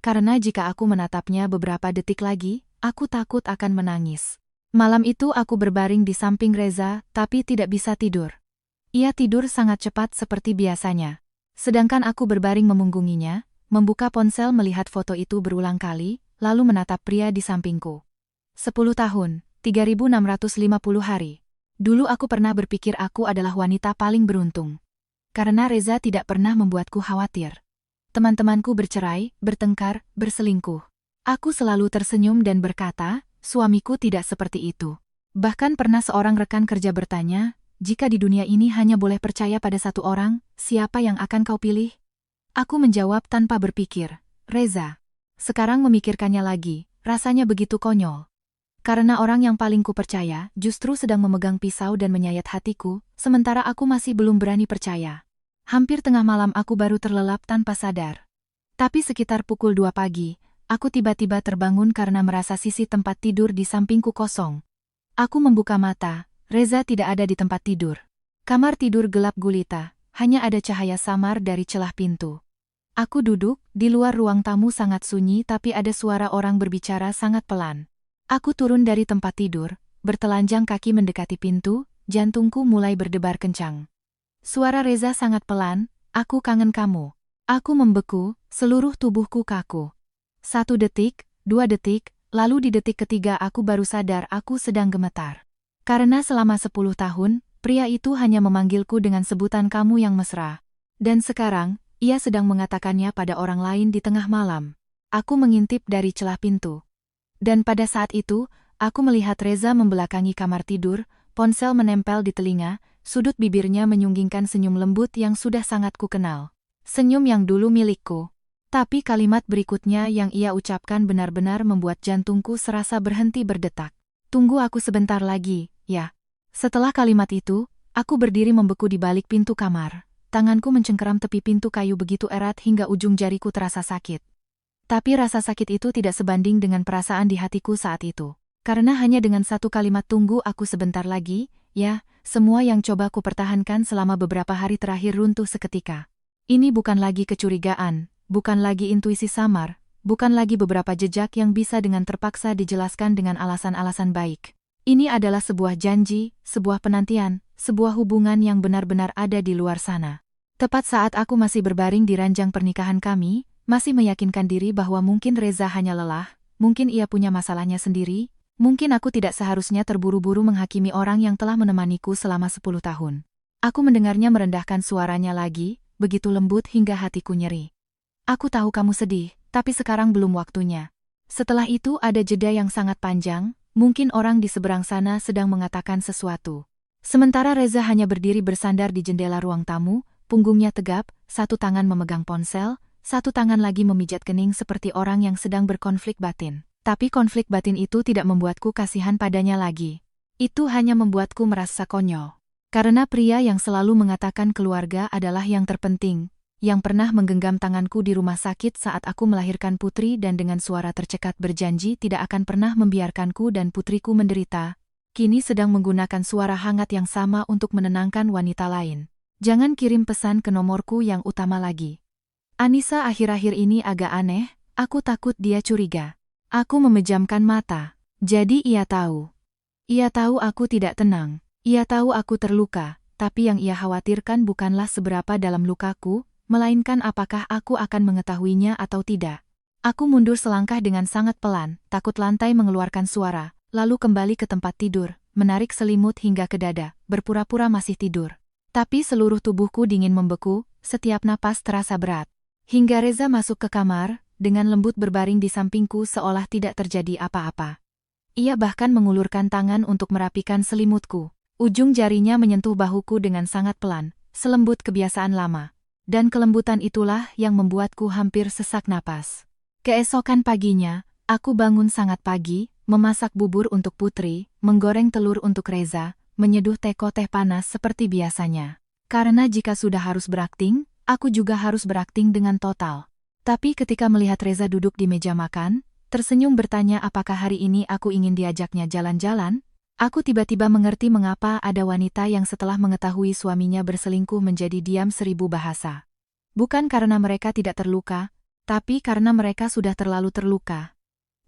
A: Karena jika aku menatapnya beberapa detik lagi, aku takut akan menangis. Malam itu aku berbaring di samping Reza, tapi tidak bisa tidur. Ia tidur sangat cepat seperti biasanya. Sedangkan aku berbaring memunggunginya, membuka ponsel melihat foto itu berulang kali, lalu menatap pria di sampingku. 10 tahun, 3650 hari. Dulu aku pernah berpikir aku adalah wanita paling beruntung. Karena Reza tidak pernah membuatku khawatir. Teman-temanku bercerai, bertengkar, berselingkuh. Aku selalu tersenyum dan berkata, suamiku tidak seperti itu. Bahkan pernah seorang rekan kerja bertanya, jika di dunia ini hanya boleh percaya pada satu orang, siapa yang akan kau pilih? Aku menjawab tanpa berpikir, Reza. Sekarang memikirkannya lagi, rasanya begitu konyol. Karena orang yang paling kupercaya justru sedang memegang pisau dan menyayat hatiku, sementara aku masih belum berani percaya. Hampir tengah malam aku baru terlelap tanpa sadar. Tapi sekitar pukul 2 pagi, aku tiba-tiba terbangun karena merasa sisi tempat tidur di sampingku kosong. Aku membuka mata, Reza tidak ada di tempat tidur. Kamar tidur gelap gulita, hanya ada cahaya samar dari celah pintu. Aku duduk, di luar ruang tamu sangat sunyi tapi ada suara orang berbicara sangat pelan. Aku turun dari tempat tidur, bertelanjang kaki mendekati pintu, jantungku mulai berdebar kencang. Suara Reza sangat pelan, aku kangen kamu. Aku membeku, seluruh tubuhku kaku. 1 detik, 2 detik, lalu di detik ketiga aku baru sadar aku sedang gemetar. Karena selama 10 tahun, pria itu hanya memanggilku dengan sebutan kamu yang mesra. Dan sekarang, ia sedang mengatakannya pada orang lain di tengah malam. Aku mengintip dari celah pintu. Dan pada saat itu, aku melihat Reza membelakangi kamar tidur, ponsel menempel di telinga, sudut bibirnya menyunggingkan senyum lembut yang sudah sangat kukenal. Senyum yang dulu milikku. Tapi kalimat berikutnya yang ia ucapkan benar-benar membuat jantungku serasa berhenti berdetak. Tunggu aku sebentar lagi, ya. Setelah kalimat itu, aku berdiri membeku di balik pintu kamar. Tanganku mencengkeram tepi pintu kayu begitu erat hingga ujung jariku terasa sakit. Tapi rasa sakit itu tidak sebanding dengan perasaan di hatiku saat itu. Karena hanya dengan satu kalimat tunggu aku sebentar lagi, ya, semua yang coba ku pertahankan selama beberapa hari terakhir runtuh seketika. Ini bukan lagi kecurigaan, bukan lagi intuisi samar, bukan lagi beberapa jejak yang bisa dengan terpaksa dijelaskan dengan alasan-alasan baik. Ini adalah sebuah janji, sebuah penantian, sebuah hubungan yang benar-benar ada di luar sana. Tepat saat aku masih berbaring di ranjang pernikahan kami, masih meyakinkan diri bahwa mungkin Reza hanya lelah, mungkin ia punya masalahnya sendiri, mungkin aku tidak seharusnya terburu-buru menghakimi orang yang telah menemaniku selama 10 tahun. Aku mendengarnya merendahkan suaranya lagi, begitu lembut hingga hatiku nyeri. Aku tahu kamu sedih, tapi sekarang belum waktunya. Setelah itu ada jeda yang sangat panjang, mungkin orang di seberang sana sedang mengatakan sesuatu. Sementara Reza hanya berdiri bersandar di jendela ruang tamu, punggungnya tegap, satu tangan memegang ponsel, satu tangan lagi memijat kening seperti orang yang sedang berkonflik batin. Tapi konflik batin itu tidak membuatku kasihan padanya lagi. Itu hanya membuatku merasa konyol. Karena pria yang selalu mengatakan keluarga adalah yang terpenting, yang pernah menggenggam tanganku di rumah sakit saat aku melahirkan putri dan dengan suara tercekat berjanji tidak akan pernah membiarkanku dan putriku menderita, kini sedang menggunakan suara hangat yang sama untuk menenangkan wanita lain. Jangan kirim pesan ke nomorku yang utama lagi. Anissa akhir-akhir ini agak aneh, aku takut dia curiga. Aku memejamkan mata. Jadi ia tahu. Ia tahu aku tidak tenang. Ia tahu aku terluka, tapi yang ia khawatirkan bukanlah seberapa dalam lukaku, melainkan apakah aku akan mengetahuinya atau tidak. Aku mundur selangkah dengan sangat pelan, takut lantai mengeluarkan suara, lalu kembali ke tempat tidur, menarik selimut hingga ke dada, berpura-pura masih tidur. Tapi seluruh tubuhku dingin membeku, setiap napas terasa berat. Hingga Reza masuk ke kamar, dengan lembut berbaring di sampingku seolah tidak terjadi apa-apa. Ia bahkan mengulurkan tangan untuk merapikan selimutku. Ujung jarinya menyentuh bahuku dengan sangat pelan, selembut kebiasaan lama. Dan kelembutan itulah yang membuatku hampir sesak napas. Keesokan paginya, aku bangun sangat pagi, memasak bubur untuk putri, menggoreng telur untuk Reza, menyeduh teh panas seperti biasanya. Karena jika sudah harus berakting, aku juga harus berakting dengan total. Tapi ketika melihat Reza duduk di meja makan, tersenyum bertanya apakah hari ini aku ingin diajaknya jalan-jalan, aku tiba-tiba mengerti mengapa ada wanita yang setelah mengetahui suaminya berselingkuh menjadi diam 1000 bahasa. Bukan karena mereka tidak terluka, tapi karena mereka sudah terlalu terluka.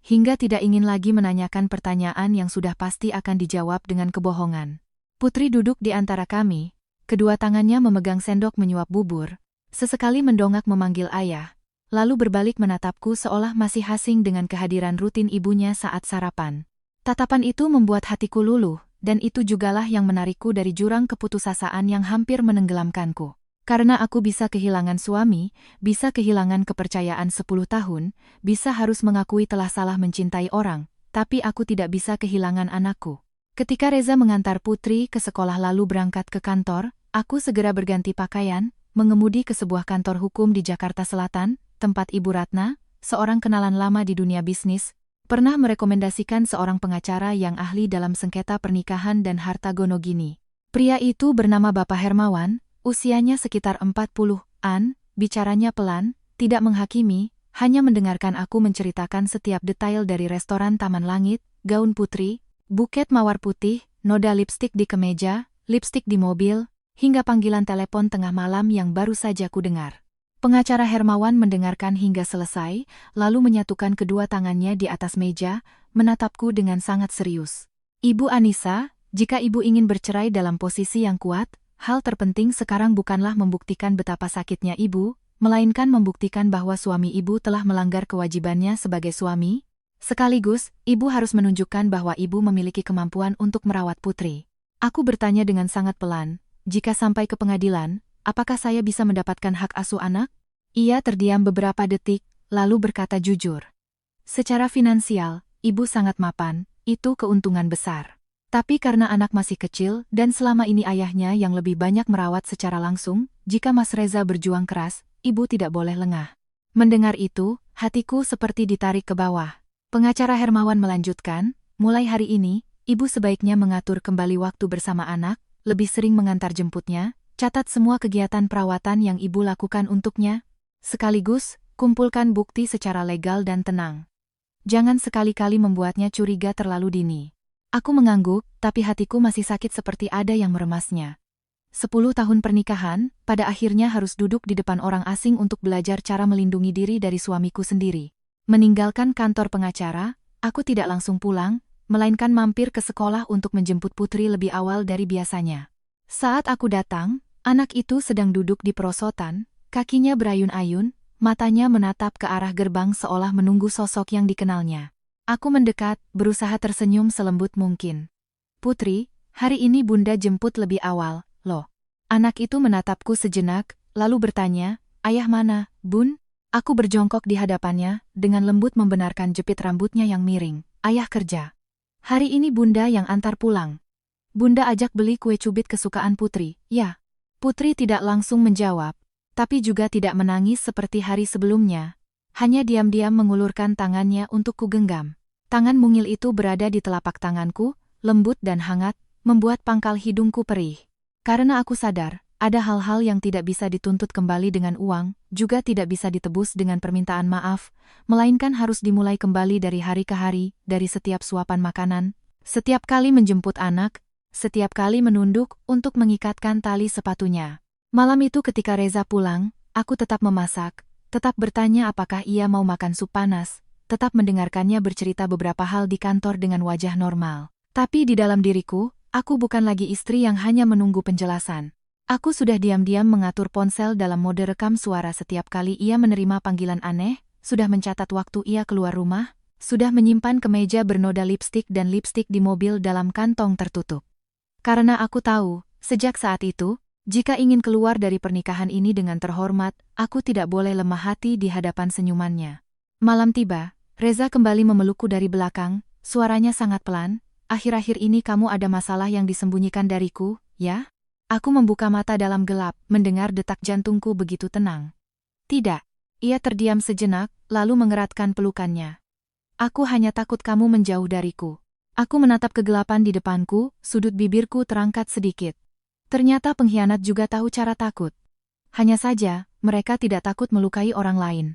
A: Hingga tidak ingin lagi menanyakan pertanyaan yang sudah pasti akan dijawab dengan kebohongan. Putri duduk di antara kami, kedua tangannya memegang sendok menyuap bubur, sesekali mendongak memanggil ayah, lalu berbalik menatapku seolah masih asing dengan kehadiran rutin ibunya saat sarapan. Tatapan itu membuat hatiku luluh, dan itu jugalah yang menarikku dari jurang keputusasaan yang hampir menenggelamkanku. Karena aku bisa kehilangan suami, bisa kehilangan kepercayaan 10 tahun, bisa harus mengakui telah salah mencintai orang, tapi aku tidak bisa kehilangan anakku. Ketika Reza mengantar Putri ke sekolah lalu berangkat ke kantor, aku segera berganti pakaian, mengemudi ke sebuah kantor hukum di Jakarta Selatan, tempat Ibu Ratna, seorang kenalan lama di dunia bisnis, pernah merekomendasikan seorang pengacara yang ahli dalam sengketa pernikahan dan harta gono gini. Pria itu bernama Bapak Hermawan. Usianya sekitar 40-an, bicaranya pelan, tidak menghakimi, hanya mendengarkan aku menceritakan setiap detail dari restoran Taman Langit, gaun putri, buket mawar putih, noda lipstik di kemeja, lipstik di mobil, hingga panggilan telepon tengah malam yang baru saja ku dengar. Pengacara Hermawan mendengarkan hingga selesai, lalu menyatukan kedua tangannya di atas meja, menatapku dengan sangat serius. Ibu Anissa, jika ibu ingin bercerai dalam posisi yang kuat, hal terpenting sekarang bukanlah membuktikan betapa sakitnya ibu, melainkan membuktikan bahwa suami ibu telah melanggar kewajibannya sebagai suami. Sekaligus, ibu harus menunjukkan bahwa ibu memiliki kemampuan untuk merawat Putri. Aku bertanya dengan sangat pelan, jika sampai ke pengadilan, apakah saya bisa mendapatkan hak asuh anak? Ia terdiam beberapa detik, lalu berkata jujur. Secara finansial, ibu sangat mapan, itu keuntungan besar. Tapi karena anak masih kecil dan selama ini ayahnya yang lebih banyak merawat secara langsung, jika Mas Reza berjuang keras, ibu tidak boleh lengah. Mendengar itu, hatiku seperti ditarik ke bawah. Pengacara Hermawan melanjutkan, mulai hari ini, ibu sebaiknya mengatur kembali waktu bersama anak, lebih sering mengantar jemputnya, catat semua kegiatan perawatan yang ibu lakukan untuknya, sekaligus, kumpulkan bukti secara legal dan tenang. Jangan sekali-kali membuatnya curiga terlalu dini. Aku mengangguk, tapi hatiku masih sakit seperti ada yang meremasnya. 10 tahun pernikahan, pada akhirnya harus duduk di depan orang asing untuk belajar cara melindungi diri dari suamiku sendiri. Meninggalkan kantor pengacara, aku tidak langsung pulang, melainkan mampir ke sekolah untuk menjemput Putri lebih awal dari biasanya. Saat aku datang, anak itu sedang duduk di perosotan, kakinya berayun-ayun, matanya menatap ke arah gerbang seolah menunggu sosok yang dikenalnya. Aku mendekat, berusaha tersenyum selembut mungkin. Putri, hari ini Bunda jemput lebih awal, loh. Anak itu menatapku sejenak, lalu bertanya, ayah mana, Bun? Aku berjongkok di hadapannya, dengan lembut membenarkan jepit rambutnya yang miring. Ayah kerja. Hari ini Bunda yang antar pulang. Bunda ajak beli kue cubit kesukaan Putri, ya. Putri tidak langsung menjawab, tapi juga tidak menangis seperti hari sebelumnya. Hanya diam-diam mengulurkan tangannya untuk kugenggam. Tangan mungil itu berada di telapak tanganku, lembut dan hangat, membuat pangkal hidungku perih. Karena aku sadar, ada hal-hal yang tidak bisa dituntut kembali dengan uang, juga tidak bisa ditebus dengan permintaan maaf, melainkan harus dimulai kembali dari hari ke hari, dari setiap suapan makanan, setiap kali menjemput anak, setiap kali menunduk untuk mengikatkan tali sepatunya. Malam itu ketika Reza pulang, aku tetap memasak, tetap bertanya apakah ia mau makan sup panas, tetap mendengarkannya bercerita beberapa hal di kantor dengan wajah normal. Tapi di dalam diriku, aku bukan lagi istri yang hanya menunggu penjelasan. Aku sudah diam-diam mengatur ponsel dalam mode rekam suara setiap kali ia menerima panggilan aneh, sudah mencatat waktu ia keluar rumah, sudah menyimpan kemeja bernoda lipstik dan lipstik di mobil dalam kantong tertutup. Karena aku tahu, sejak saat itu, jika ingin keluar dari pernikahan ini dengan terhormat, aku tidak boleh lemah hati di hadapan senyumannya. Malam tiba, Reza kembali memelukku dari belakang, suaranya sangat pelan, akhir-akhir ini kamu ada masalah yang disembunyikan dariku, ya? Aku membuka mata dalam gelap, mendengar detak jantungku begitu tenang. Tidak. Ia terdiam sejenak, lalu mengeratkan pelukannya. Aku hanya takut kamu menjauh dariku. Aku menatap kegelapan di depanku, sudut bibirku terangkat sedikit. Ternyata pengkhianat juga tahu cara takut. Hanya saja, mereka tidak takut melukai orang lain.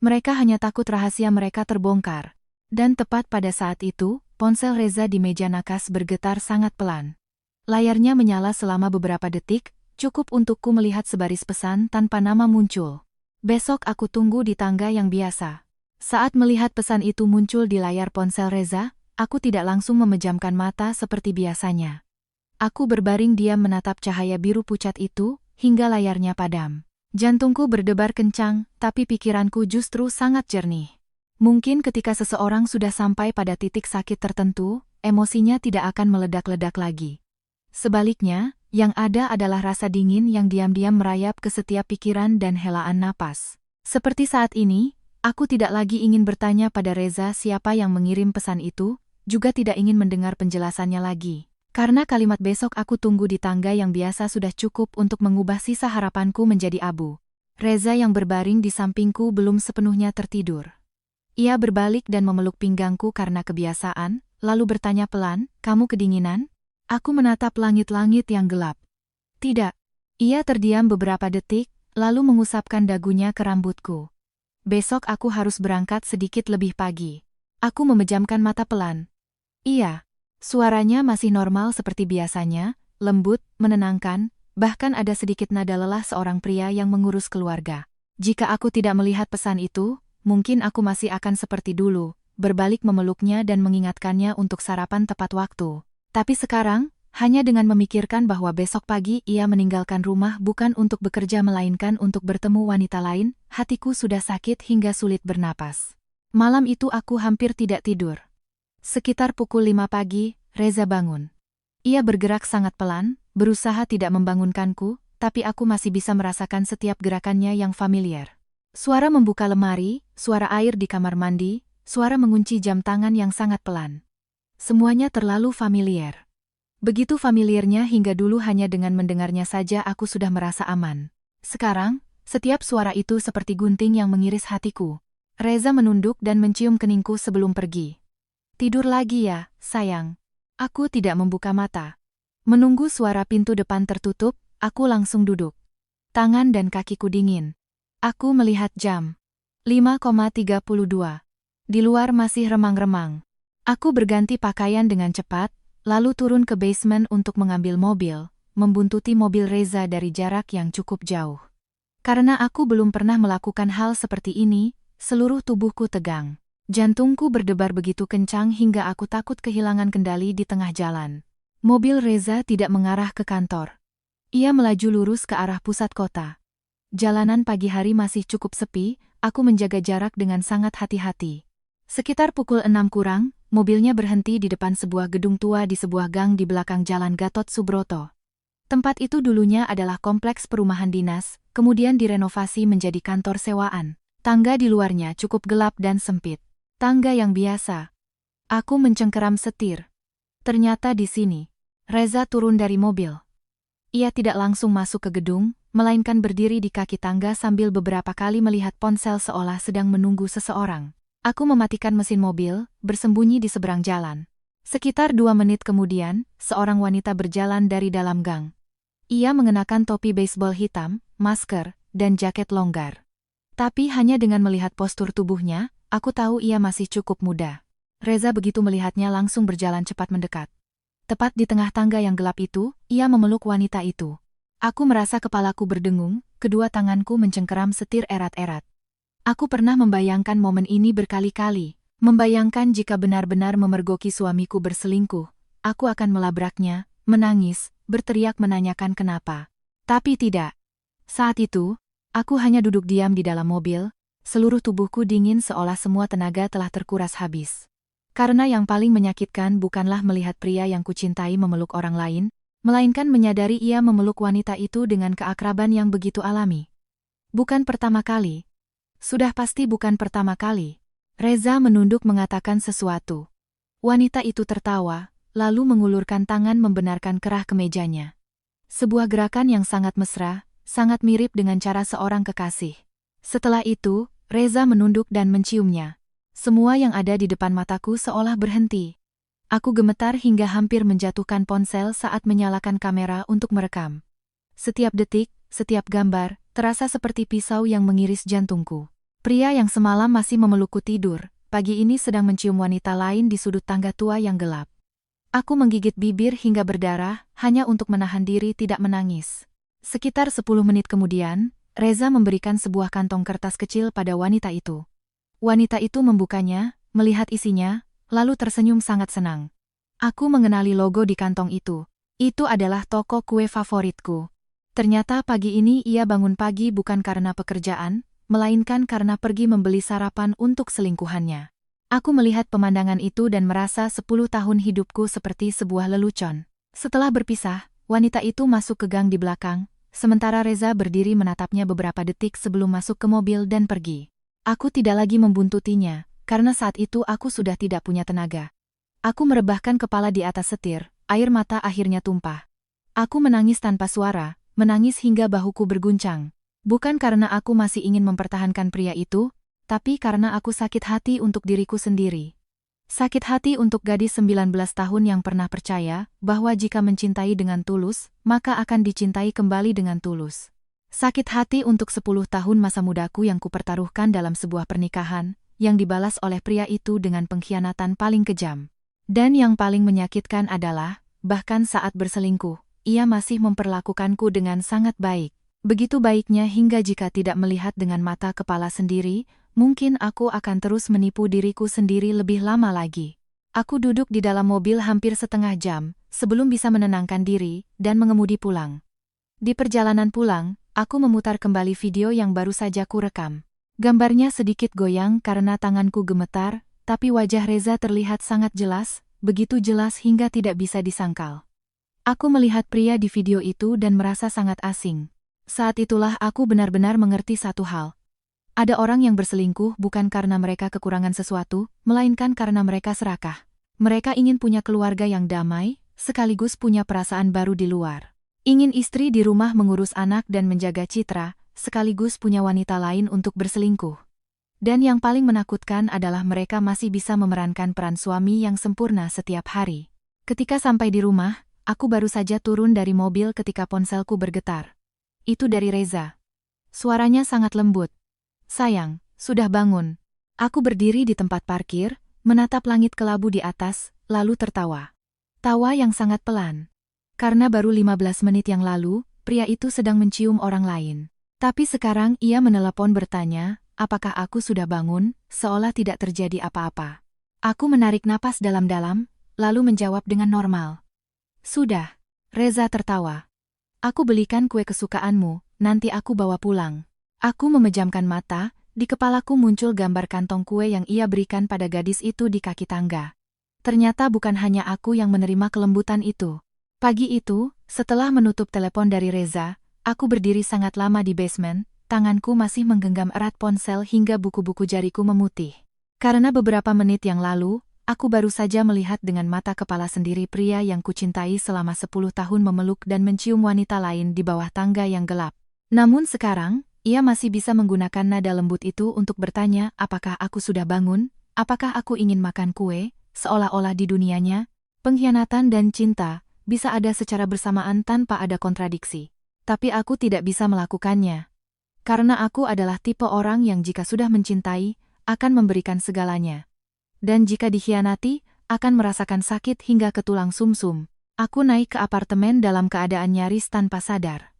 A: Mereka hanya takut rahasia mereka terbongkar. Dan tepat pada saat itu, ponsel Reza di meja Nakas bergetar sangat pelan. Layarnya menyala selama beberapa detik, cukup untukku melihat sebaris pesan tanpa nama muncul. Besok aku tunggu di tangga yang biasa. Saat melihat pesan itu muncul di layar ponsel Reza, aku tidak langsung memejamkan mata seperti biasanya. Aku berbaring diam menatap cahaya biru pucat itu, hingga layarnya padam. Jantungku berdebar kencang, tapi pikiranku justru sangat jernih. Mungkin ketika seseorang sudah sampai pada titik sakit tertentu, emosinya tidak akan meledak-ledak lagi. Sebaliknya, yang ada adalah rasa dingin yang diam-diam merayap ke setiap pikiran dan helaan napas. Seperti saat ini, aku tidak lagi ingin bertanya pada Reza siapa yang mengirim pesan itu, juga tidak ingin mendengar penjelasannya lagi. Karena kalimat besok aku tunggu di tangga yang biasa sudah cukup untuk mengubah sisa harapanku menjadi abu. Reza yang berbaring di sampingku belum sepenuhnya tertidur. Ia berbalik dan memeluk pinggangku karena kebiasaan, lalu bertanya pelan, "Kamu kedinginan?" Aku menatap langit-langit yang gelap. Tidak. Ia terdiam beberapa detik, lalu mengusapkan dagunya ke rambutku. Besok aku harus berangkat sedikit lebih pagi. Aku memejamkan mata pelan. Iya. Suaranya masih normal seperti biasanya, lembut, menenangkan, bahkan ada sedikit nada lelah seorang pria yang mengurus keluarga. Jika aku tidak melihat pesan itu, mungkin aku masih akan seperti dulu, berbalik memeluknya dan mengingatkannya untuk sarapan tepat waktu. Tapi sekarang, hanya dengan memikirkan bahwa besok pagi ia meninggalkan rumah bukan untuk bekerja melainkan untuk bertemu wanita lain, hatiku sudah sakit hingga sulit bernapas. Malam itu aku hampir tidak tidur. Sekitar pukul 5 pagi, Reza bangun. Ia bergerak sangat pelan, berusaha tidak membangunkanku, tapi aku masih bisa merasakan setiap gerakannya yang familiar. Suara membuka lemari, suara air di kamar mandi, suara mengunci jam tangan yang sangat pelan. Semuanya terlalu familiar. Begitu familiarnya hingga dulu hanya dengan mendengarnya saja aku sudah merasa aman. Sekarang, setiap suara itu seperti gunting yang mengiris hatiku. Reza menunduk dan mencium keningku sebelum pergi. "Tidur lagi ya, sayang." Aku tidak membuka mata. Menunggu suara pintu depan tertutup, aku langsung duduk. Tangan dan kakiku dingin. Aku melihat jam. 5,32. Di luar masih remang-remang. Aku berganti pakaian dengan cepat, lalu turun ke basement untuk mengambil mobil, membuntuti mobil Reza dari jarak yang cukup jauh. Karena aku belum pernah melakukan hal seperti ini, seluruh tubuhku tegang. Jantungku berdebar begitu kencang hingga aku takut kehilangan kendali di tengah jalan. Mobil Reza tidak mengarah ke kantor. Ia melaju lurus ke arah pusat kota. Jalanan pagi hari masih cukup sepi, aku menjaga jarak dengan sangat hati-hati. Sekitar pukul 6 kurang, mobilnya berhenti di depan sebuah gedung tua di sebuah gang di belakang Jalan Gatot Subroto. Tempat itu dulunya adalah kompleks perumahan dinas, kemudian direnovasi menjadi kantor sewaan. Tangga di luarnya cukup gelap dan sempit. Tangga yang biasa. Aku mencengkeram setir. Ternyata di sini. Reza turun dari mobil. Ia tidak langsung masuk ke gedung, melainkan berdiri di kaki tangga sambil beberapa kali melihat ponsel seolah sedang menunggu seseorang. Aku mematikan mesin mobil, bersembunyi di seberang jalan. Sekitar 2 menit kemudian, seorang wanita berjalan dari dalam gang. Ia mengenakan topi baseball hitam, masker, dan jaket longgar. Tapi hanya dengan melihat postur tubuhnya, aku tahu ia masih cukup muda. Reza begitu melihatnya langsung berjalan cepat mendekat. Tepat di tengah tangga yang gelap itu, ia memeluk wanita itu. Aku merasa kepalaku berdengung, kedua tanganku mencengkeram setir erat-erat. Aku pernah membayangkan momen ini berkali-kali, membayangkan jika benar-benar memergoki suamiku berselingkuh, aku akan melabraknya, menangis, berteriak menanyakan kenapa. Tapi tidak. Saat itu, aku hanya duduk diam di dalam mobil, seluruh tubuhku dingin seolah semua tenaga telah terkuras habis. Karena yang paling menyakitkan bukanlah melihat pria yang kucintai memeluk orang lain, melainkan menyadari ia memeluk wanita itu dengan keakraban yang begitu alami. Bukan pertama kali. Sudah pasti bukan pertama kali. Reza menunduk mengatakan sesuatu. Wanita itu tertawa, lalu mengulurkan tangan membenarkan kerah kemejanya. Sebuah gerakan yang sangat mesra, sangat mirip dengan cara seorang kekasih. Setelah itu, Reza menunduk dan menciumnya. Semua yang ada di depan mataku seolah berhenti. Aku gemetar hingga hampir menjatuhkan ponsel saat menyalakan kamera untuk merekam. Setiap detik, setiap gambar, terasa seperti pisau yang mengiris jantungku. Pria yang semalam masih memelukku tidur, pagi ini sedang mencium wanita lain di sudut tangga tua yang gelap. Aku menggigit bibir hingga berdarah, hanya untuk menahan diri tidak menangis. Sekitar 10 menit kemudian, Reza memberikan sebuah kantong kertas kecil pada wanita itu. Wanita itu membukanya, melihat isinya, lalu tersenyum sangat senang. Aku mengenali logo di kantong itu. Itu adalah toko kue favoritku. Ternyata pagi ini ia bangun pagi bukan karena pekerjaan, melainkan karena pergi membeli sarapan untuk selingkuhannya. Aku melihat pemandangan itu dan merasa 10 tahun hidupku seperti sebuah lelucon. Setelah berpisah, wanita itu masuk ke gang di belakang, sementara Reza berdiri menatapnya beberapa detik sebelum masuk ke mobil dan pergi. Aku tidak lagi membuntutinya, karena saat itu aku sudah tidak punya tenaga. Aku merebahkan kepala di atas setir, air mata akhirnya tumpah. Aku menangis tanpa suara, menangis hingga bahuku berguncang. Bukan karena aku masih ingin mempertahankan pria itu, tapi karena aku sakit hati untuk diriku sendiri. Sakit hati untuk gadis 19 tahun yang pernah percaya bahwa jika mencintai dengan tulus, maka akan dicintai kembali dengan tulus. Sakit hati untuk 10 tahun masa mudaku yang kupertaruhkan dalam sebuah pernikahan, yang dibalas oleh pria itu dengan pengkhianatan paling kejam. Dan yang paling menyakitkan adalah, bahkan saat berselingkuh, ia masih memperlakukanku dengan sangat baik. Begitu baiknya hingga jika tidak melihat dengan mata kepala sendiri, mungkin aku akan terus menipu diriku sendiri lebih lama lagi. Aku duduk di dalam mobil hampir setengah jam, sebelum bisa menenangkan diri, dan mengemudi pulang. Di perjalanan pulang, aku memutar kembali video yang baru saja kurekam. Gambarnya sedikit goyang karena tanganku gemetar, tapi wajah Reza terlihat sangat jelas, begitu jelas hingga tidak bisa disangkal. Aku melihat pria di video itu dan merasa sangat asing. Saat itulah aku benar-benar mengerti satu hal. Ada orang yang berselingkuh bukan karena mereka kekurangan sesuatu, melainkan karena mereka serakah. Mereka ingin punya keluarga yang damai, sekaligus punya perasaan baru di luar. Ingin istri di rumah mengurus anak dan menjaga citra, sekaligus punya wanita lain untuk berselingkuh. Dan yang paling menakutkan adalah mereka masih bisa memerankan peran suami yang sempurna setiap hari. Ketika sampai di rumah, aku baru saja turun dari mobil ketika ponselku bergetar. Itu dari Reza. Suaranya sangat lembut. "Sayang, sudah bangun." Aku berdiri di tempat parkir, menatap langit kelabu di atas, lalu tertawa. Tawa yang sangat pelan. Karena baru 15 menit yang lalu, pria itu sedang mencium orang lain. Tapi sekarang ia menelepon bertanya, apakah aku sudah bangun, seolah tidak terjadi apa-apa. Aku menarik napas dalam-dalam, lalu menjawab dengan normal. "Sudah." Reza tertawa. "Aku belikan kue kesukaanmu, nanti aku bawa pulang." Aku memejamkan mata, di kepalaku muncul gambar kantong kue yang ia berikan pada gadis itu di kaki tangga. Ternyata bukan hanya aku yang menerima kelembutan itu. Pagi itu, setelah menutup telepon dari Reza, aku berdiri sangat lama di basement, tanganku masih menggenggam erat ponsel hingga buku-buku jariku memutih. Karena beberapa menit yang lalu, aku baru saja melihat dengan mata kepala sendiri pria yang kucintai selama 10 tahun memeluk dan mencium wanita lain di bawah tangga yang gelap. Namun sekarang, ia masih bisa menggunakan nada lembut itu untuk bertanya apakah aku sudah bangun, apakah aku ingin makan kue, seolah-olah di dunianya, pengkhianatan dan cinta bisa ada secara bersamaan tanpa ada kontradiksi. Tapi aku tidak bisa melakukannya. Karena aku adalah tipe orang yang jika sudah mencintai, akan memberikan segalanya. Dan jika dikhianati, akan merasakan sakit hingga ke tulang sumsum. Aku naik ke apartemen dalam keadaan nyaris tanpa sadar.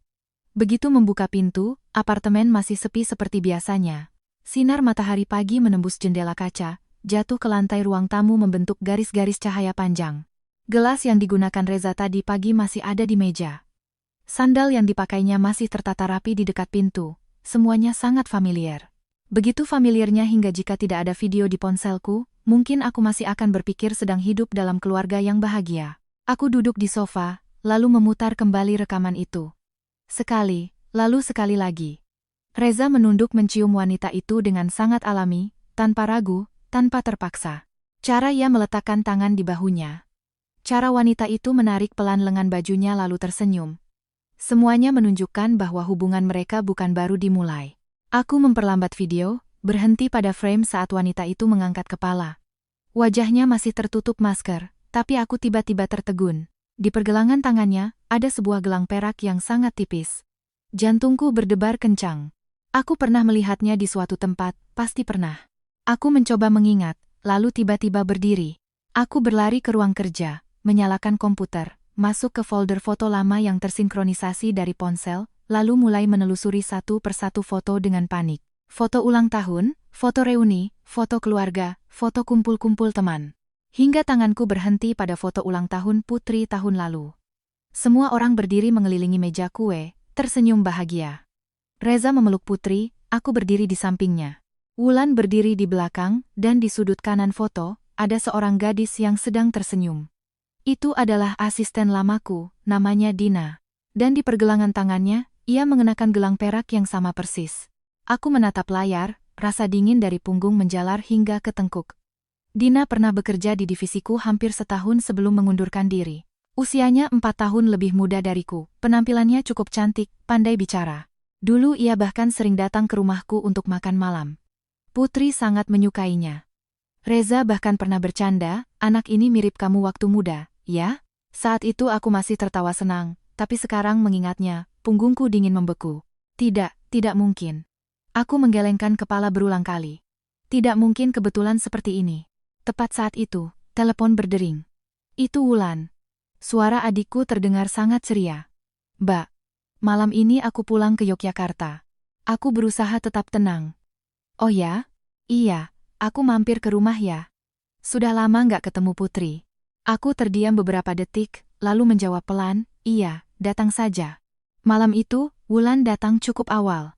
A: Begitu membuka pintu, apartemen masih sepi seperti biasanya. Sinar matahari pagi menembus jendela kaca, jatuh ke lantai ruang tamu membentuk garis-garis cahaya panjang. Gelas yang digunakan Reza tadi pagi masih ada di meja. Sandal yang dipakainya masih tertata rapi di dekat pintu. Semuanya sangat familiar. Begitu familiarnya hingga jika tidak ada video di ponselku, mungkin aku masih akan berpikir sedang hidup dalam keluarga yang bahagia. Aku duduk di sofa, lalu memutar kembali rekaman itu. Sekali, lalu sekali lagi. Reza menunduk mencium wanita itu dengan sangat alami, tanpa ragu, tanpa terpaksa. Cara ia meletakkan tangan di bahunya. Cara wanita itu menarik pelan lengan bajunya lalu tersenyum. Semuanya menunjukkan bahwa hubungan mereka bukan baru dimulai. Aku memperlambat video, berhenti pada frame saat wanita itu mengangkat kepala. Wajahnya masih tertutup masker, tapi aku tiba-tiba tertegun. Di pergelangan tangannya, ada sebuah gelang perak yang sangat tipis. Jantungku berdebar kencang. Aku pernah melihatnya di suatu tempat, pasti pernah. Aku mencoba mengingat, lalu tiba-tiba berdiri. Aku berlari ke ruang kerja, menyalakan komputer, masuk ke folder foto lama yang tersinkronisasi dari ponsel, lalu mulai menelusuri satu persatu foto dengan panik. Foto ulang tahun, foto reuni, foto keluarga, foto kumpul-kumpul teman. Hingga tanganku berhenti pada foto ulang tahun Putri tahun lalu. Semua orang berdiri mengelilingi meja kue, tersenyum bahagia. Reza memeluk Putri, aku berdiri di sampingnya. Wulan berdiri di belakang, dan di sudut kanan foto, ada seorang gadis yang sedang tersenyum. Itu adalah asisten lamaku, namanya Dina. Dan di pergelangan tangannya, ia mengenakan gelang perak yang sama persis. Aku menatap layar, rasa dingin dari punggung menjalar hingga ke tengkuk. Dina pernah bekerja di divisiku hampir setahun sebelum mengundurkan diri. Usianya 4 tahun lebih muda dariku, penampilannya cukup cantik, pandai bicara. Dulu ia bahkan sering datang ke rumahku untuk makan malam. Putri sangat menyukainya. Reza bahkan pernah bercanda, anak ini mirip kamu waktu muda, ya? Saat itu aku masih tertawa senang, tapi sekarang mengingatnya, punggungku dingin membeku. Tidak mungkin. Aku menggelengkan kepala berulang kali. Tidak mungkin kebetulan seperti ini. Tepat saat itu, telepon berdering. Itu Wulan. Suara adikku terdengar sangat ceria. Mbak, malam ini aku pulang ke Yogyakarta. Aku berusaha tetap tenang. Oh ya? Iya, aku mampir ke rumah ya. Sudah lama nggak ketemu Putri. Aku terdiam beberapa detik, lalu menjawab pelan, iya, datang saja. Malam itu, Wulan datang cukup awal.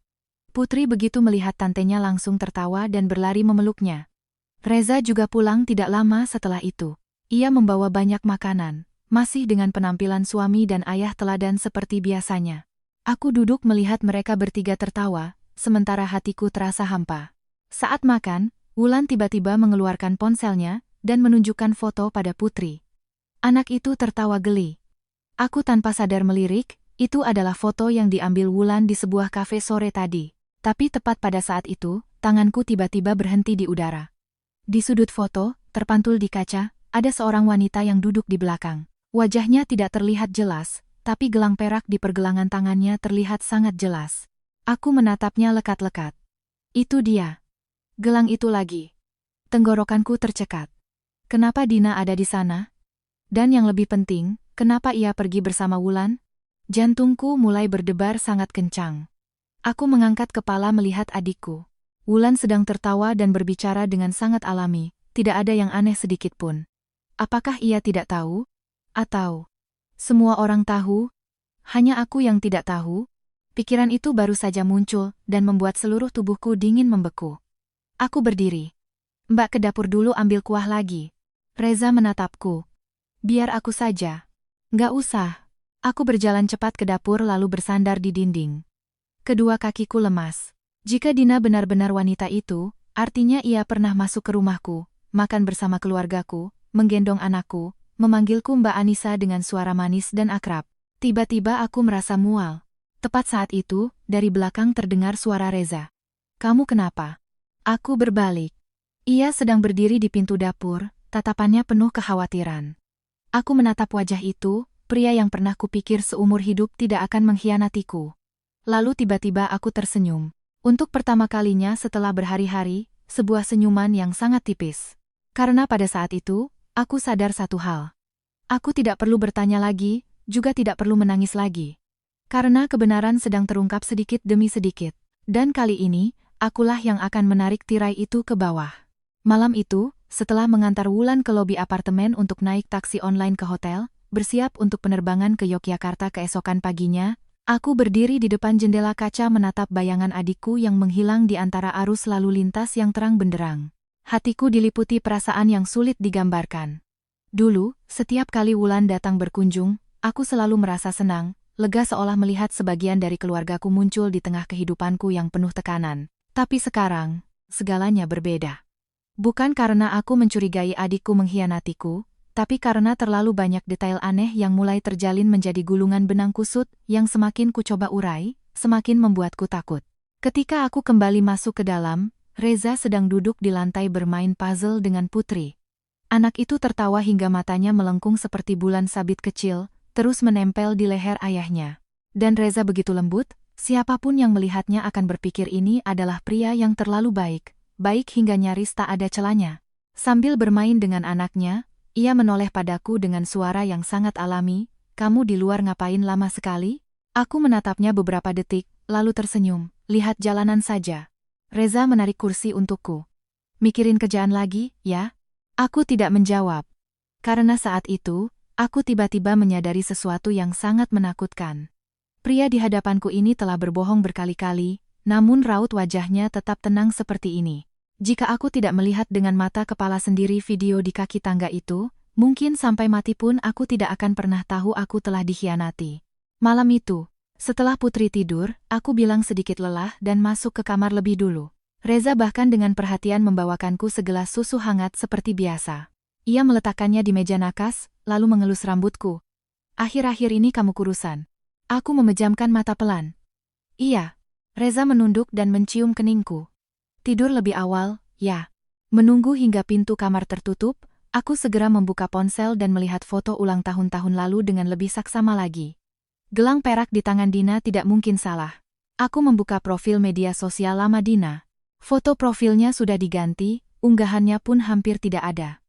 A: Putri begitu melihat tantenya langsung tertawa dan berlari memeluknya. Reza juga pulang tidak lama setelah itu. Ia membawa banyak makanan. Masih dengan penampilan suami dan ayah teladan seperti biasanya. Aku duduk melihat mereka bertiga tertawa, sementara hatiku terasa hampa. Saat makan, Wulan tiba-tiba mengeluarkan ponselnya dan menunjukkan foto pada Putri. Anak itu tertawa geli. Aku tanpa sadar melirik, itu adalah foto yang diambil Wulan di sebuah kafe sore tadi. Tapi tepat pada saat itu, tanganku tiba-tiba berhenti di udara. Di sudut foto, terpantul di kaca, ada seorang wanita yang duduk di belakang. Wajahnya tidak terlihat jelas, tapi gelang perak di pergelangan tangannya terlihat sangat jelas. Aku menatapnya lekat-lekat. Itu dia. Gelang itu lagi. Tenggorokanku tercekat. Kenapa Dina ada di sana? Dan yang lebih penting, kenapa ia pergi bersama Wulan? Jantungku mulai berdebar sangat kencang. Aku mengangkat kepala melihat adikku. Wulan sedang tertawa dan berbicara dengan sangat alami, tidak ada yang aneh sedikit pun. Apakah ia tidak tahu? Atau semua orang tahu? Hanya aku yang tidak tahu? Pikiran itu baru saja muncul dan membuat seluruh tubuhku dingin membeku. Aku berdiri. Mbak ke dapur dulu ambil kuah lagi. Reza menatapku. Biar aku saja. Nggak usah. Aku berjalan cepat ke dapur lalu bersandar di dinding. Kedua kakiku lemas. Jika Dina benar-benar wanita itu, artinya ia pernah masuk ke rumahku, makan bersama keluargaku, menggendong anakku, memanggilku Mbak Anissa dengan suara manis dan akrab. Tiba-tiba aku merasa mual. Tepat saat itu, dari belakang terdengar suara Reza. Kamu kenapa? Aku berbalik. Ia sedang berdiri di pintu dapur, tatapannya penuh kekhawatiran. Aku menatap wajah itu, pria yang pernah kupikir seumur hidup tidak akan mengkhianatiku. Lalu tiba-tiba aku tersenyum. Untuk pertama kalinya setelah berhari-hari, sebuah senyuman yang sangat tipis. Karena pada saat itu, aku sadar satu hal. Aku tidak perlu bertanya lagi, juga tidak perlu menangis lagi. Karena kebenaran sedang terungkap sedikit demi sedikit. Dan kali ini, akulah yang akan menarik tirai itu ke bawah. Malam itu, setelah mengantar Wulan ke lobi apartemen untuk naik taksi online ke hotel, bersiap untuk penerbangan ke Yogyakarta keesokan paginya, aku berdiri di depan jendela kaca menatap bayangan adikku yang menghilang di antara arus lalu lintas yang terang benderang. Hatiku diliputi perasaan yang sulit digambarkan. Dulu, setiap kali Wulan datang berkunjung, aku selalu merasa senang, lega seolah melihat sebagian dari keluargaku muncul di tengah kehidupanku yang penuh tekanan. Tapi sekarang, segalanya berbeda. Bukan karena aku mencurigai adikku mengkhianatiku, tapi karena terlalu banyak detail aneh yang mulai terjalin menjadi gulungan benang kusut yang semakin ku coba urai, semakin membuatku takut. Ketika aku kembali masuk ke dalam, Reza sedang duduk di lantai bermain puzzle dengan Putri. Anak itu tertawa hingga matanya melengkung seperti bulan sabit kecil, terus menempel di leher ayahnya. Dan Reza begitu lembut, Siapapun yang melihatnya akan berpikir ini adalah pria yang terlalu baik, baik hingga nyaris tak ada celanya. Sambil bermain dengan anaknya, ia menoleh padaku dengan suara yang sangat alami, "Kamu di luar ngapain lama sekali?" Aku menatapnya beberapa detik, lalu tersenyum, "Lihat jalanan saja." Reza menarik kursi untukku. "Mikirin kerjaan lagi, ya?" Aku tidak menjawab. Karena saat itu, aku tiba-tiba menyadari sesuatu yang sangat menakutkan. Pria di hadapanku ini telah berbohong berkali-kali, namun raut wajahnya tetap tenang seperti ini. Jika aku tidak melihat dengan mata kepala sendiri video di kaki tangga itu, mungkin sampai mati pun aku tidak akan pernah tahu aku telah dikhianati. Malam itu, setelah Putri tidur, aku bilang sedikit lelah dan masuk ke kamar lebih dulu. Reza bahkan dengan perhatian membawakanku segelas susu hangat seperti biasa. Ia meletakkannya di meja nakas, lalu mengelus rambutku. "Akhir-akhir ini kamu kurusan." Aku memejamkan mata pelan. "Iya." Reza menunduk dan mencium keningku. "Tidur lebih awal, ya." Menunggu hingga pintu kamar tertutup, aku segera membuka ponsel dan melihat foto ulang tahun-tahun lalu dengan lebih saksama lagi. Gelang perak di tangan Dina tidak mungkin salah. Aku membuka profil media sosial lama Dina. Foto profilnya sudah diganti, unggahannya pun hampir tidak ada.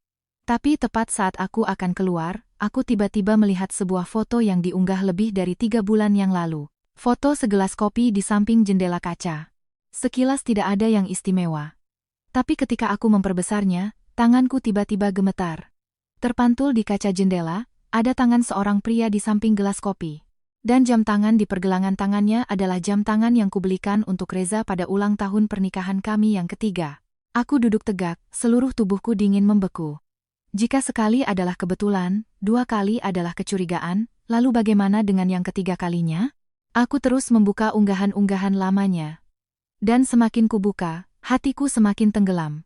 A: Tapi tepat saat aku akan keluar, aku tiba-tiba melihat sebuah foto yang diunggah lebih dari 3 bulan yang lalu. Foto segelas kopi di samping jendela kaca. Sekilas tidak ada yang istimewa. Tapi ketika aku memperbesarnya, tanganku tiba-tiba gemetar. Terpantul di kaca jendela, ada tangan seorang pria di samping gelas kopi. Dan jam tangan di pergelangan tangannya adalah jam tangan yang kubelikan untuk Reza pada ulang tahun pernikahan kami yang ketiga. Aku duduk tegak, seluruh tubuhku dingin membeku. Jika sekali adalah kebetulan, 2 kali adalah kecurigaan, lalu bagaimana dengan yang ketiga kalinya? Aku terus membuka unggahan-unggahan lamanya. Dan semakin kubuka, hatiku semakin tenggelam.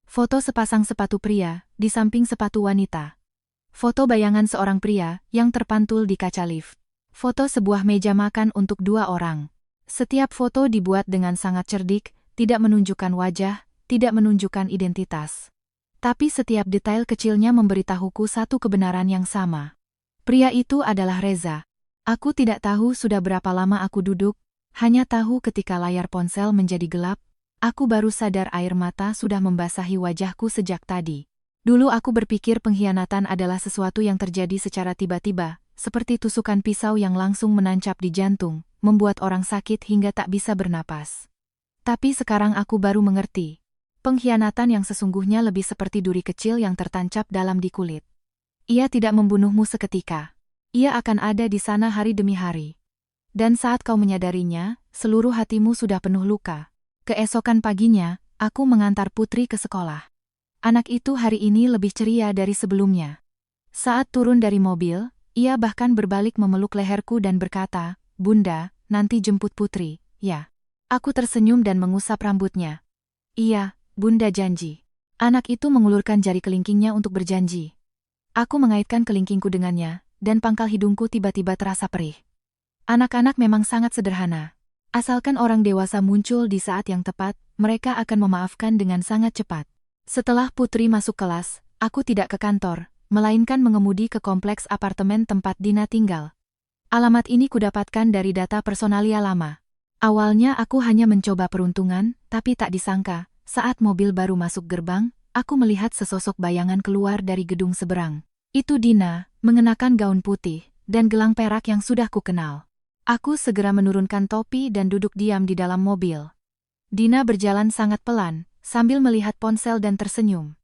A: Foto sepasang sepatu pria, di samping sepatu wanita. Foto bayangan seorang pria, yang terpantul di kaca lift. Foto sebuah meja makan untuk 2 orang. Setiap foto dibuat dengan sangat cerdik, tidak menunjukkan wajah, tidak menunjukkan identitas. Tapi setiap detail kecilnya memberitahuku satu kebenaran yang sama. Pria itu adalah Reza. Aku tidak tahu sudah berapa lama aku duduk, hanya tahu ketika layar ponsel menjadi gelap, aku baru sadar air mata sudah membasahi wajahku sejak tadi. Dulu aku berpikir pengkhianatan adalah sesuatu yang terjadi secara tiba-tiba, seperti tusukan pisau yang langsung menancap di jantung, membuat orang sakit hingga tak bisa bernapas. Tapi sekarang aku baru mengerti. Pengkhianatan yang sesungguhnya lebih seperti duri kecil yang tertancap dalam di kulit. Ia tidak membunuhmu seketika. Ia akan ada di sana hari demi hari. Dan saat kau menyadarinya, seluruh hatimu sudah penuh luka. Keesokan paginya, aku mengantar Putri ke sekolah. Anak itu hari ini lebih ceria dari sebelumnya. Saat turun dari mobil, ia bahkan berbalik memeluk leherku dan berkata, "Bunda, nanti jemput Putri, ya?" Aku tersenyum dan mengusap rambutnya. "Iya, Bunda janji." Anak itu mengulurkan jari kelingkingnya untuk berjanji. Aku mengaitkan kelingkingku dengannya, dan pangkal hidungku tiba-tiba terasa perih. Anak-anak memang sangat sederhana. Asalkan orang dewasa muncul di saat yang tepat, mereka akan memaafkan dengan sangat cepat. Setelah Putri masuk kelas, aku tidak ke kantor, melainkan mengemudi ke kompleks apartemen tempat Dina tinggal. Alamat ini kudapatkan dari data personalia lama. Awalnya aku hanya mencoba peruntungan, tapi tak disangka, saat mobil baru masuk gerbang, aku melihat sesosok bayangan keluar dari gedung seberang. Itu Dina, mengenakan gaun putih, dan gelang perak yang sudah kukenal. Aku segera menurunkan topi dan duduk diam di dalam mobil. Dina berjalan sangat pelan, sambil melihat ponsel dan tersenyum.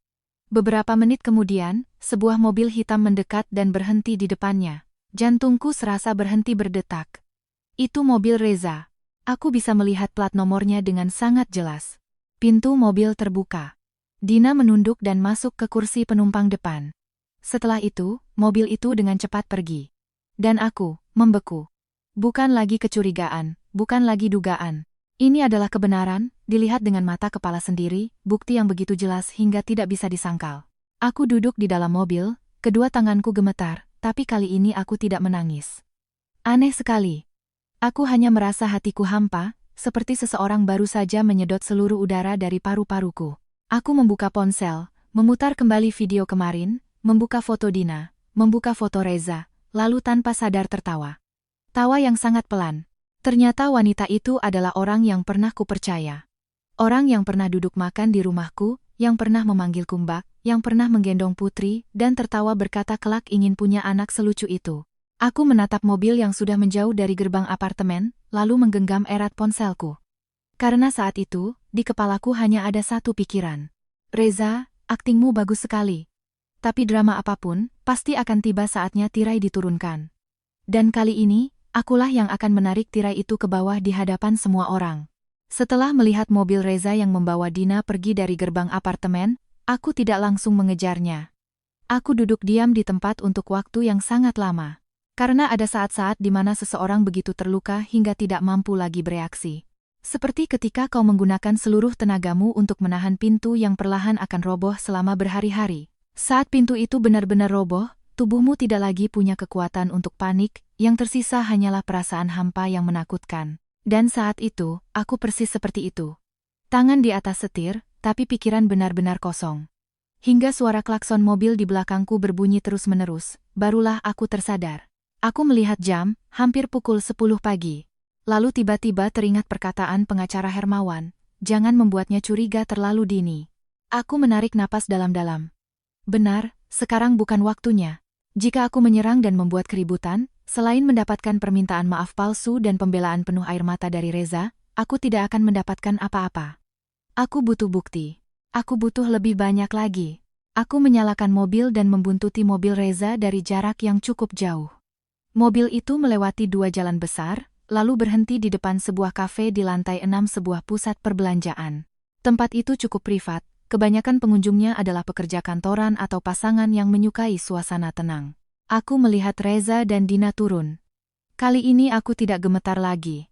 A: Beberapa menit kemudian, sebuah mobil hitam mendekat dan berhenti di depannya. Jantungku serasa berhenti berdetak. Itu mobil Reza. Aku bisa melihat plat nomornya dengan sangat jelas. Pintu mobil terbuka. Dina menunduk dan masuk ke kursi penumpang depan. Setelah itu, mobil itu dengan cepat pergi. Dan aku, membeku. Bukan lagi kecurigaan, bukan lagi dugaan. Ini adalah kebenaran, dilihat dengan mata kepala sendiri, bukti yang begitu jelas hingga tidak bisa disangkal. Aku duduk di dalam mobil, kedua tanganku gemetar, tapi kali ini aku tidak menangis. Aneh sekali. Aku hanya merasa hatiku hampa, seperti seseorang baru saja menyedot seluruh udara dari paru-paruku. Aku membuka ponsel, memutar kembali video kemarin, membuka foto Dina, membuka foto Reza, lalu tanpa sadar tertawa. Tawa yang sangat pelan. Ternyata wanita itu adalah orang yang pernah kupercaya. Orang yang pernah duduk makan di rumahku, yang pernah memanggilku Mbak, yang pernah menggendong Putri, dan tertawa berkata kelak ingin punya anak selucu itu. Aku menatap mobil yang sudah menjauh dari gerbang apartemen, lalu menggenggam erat ponselku. Karena saat itu, di kepalaku hanya ada satu pikiran. Reza, aktingmu bagus sekali. Tapi drama apapun, pasti akan tiba saatnya tirai diturunkan. Dan kali ini, akulah yang akan menarik tirai itu ke bawah di hadapan semua orang. Setelah melihat mobil Reza yang membawa Dina pergi dari gerbang apartemen, aku tidak langsung mengejarnya. Aku duduk diam di tempat untuk waktu yang sangat lama. Karena ada saat-saat di mana seseorang begitu terluka hingga tidak mampu lagi bereaksi. Seperti ketika kau menggunakan seluruh tenagamu untuk menahan pintu yang perlahan akan roboh selama berhari-hari. Saat pintu itu benar-benar roboh, tubuhmu tidak lagi punya kekuatan untuk panik, yang tersisa hanyalah perasaan hampa yang menakutkan. Dan saat itu, aku persis seperti itu. Tangan di atas setir, tapi pikiran benar-benar kosong. Hingga suara klakson mobil di belakangku berbunyi terus-menerus, barulah aku tersadar. Aku melihat jam, hampir pukul 10 pagi. Lalu tiba-tiba teringat perkataan pengacara Hermawan, jangan membuatnya curiga terlalu dini. Aku menarik napas dalam-dalam. Benar, sekarang bukan waktunya. Jika aku menyerang dan membuat keributan, selain mendapatkan permintaan maaf palsu dan pembelaan penuh air mata dari Reza, aku tidak akan mendapatkan apa-apa. Aku butuh bukti. Aku butuh lebih banyak lagi. Aku menyalakan mobil dan membuntuti mobil Reza dari jarak yang cukup jauh. Mobil itu melewati 2 jalan besar, lalu berhenti di depan sebuah kafe di lantai 6 sebuah pusat perbelanjaan. Tempat itu cukup privat, kebanyakan pengunjungnya adalah pekerja kantoran atau pasangan yang menyukai suasana tenang. Aku melihat Reza dan Dina turun. Kali ini aku tidak gemetar lagi.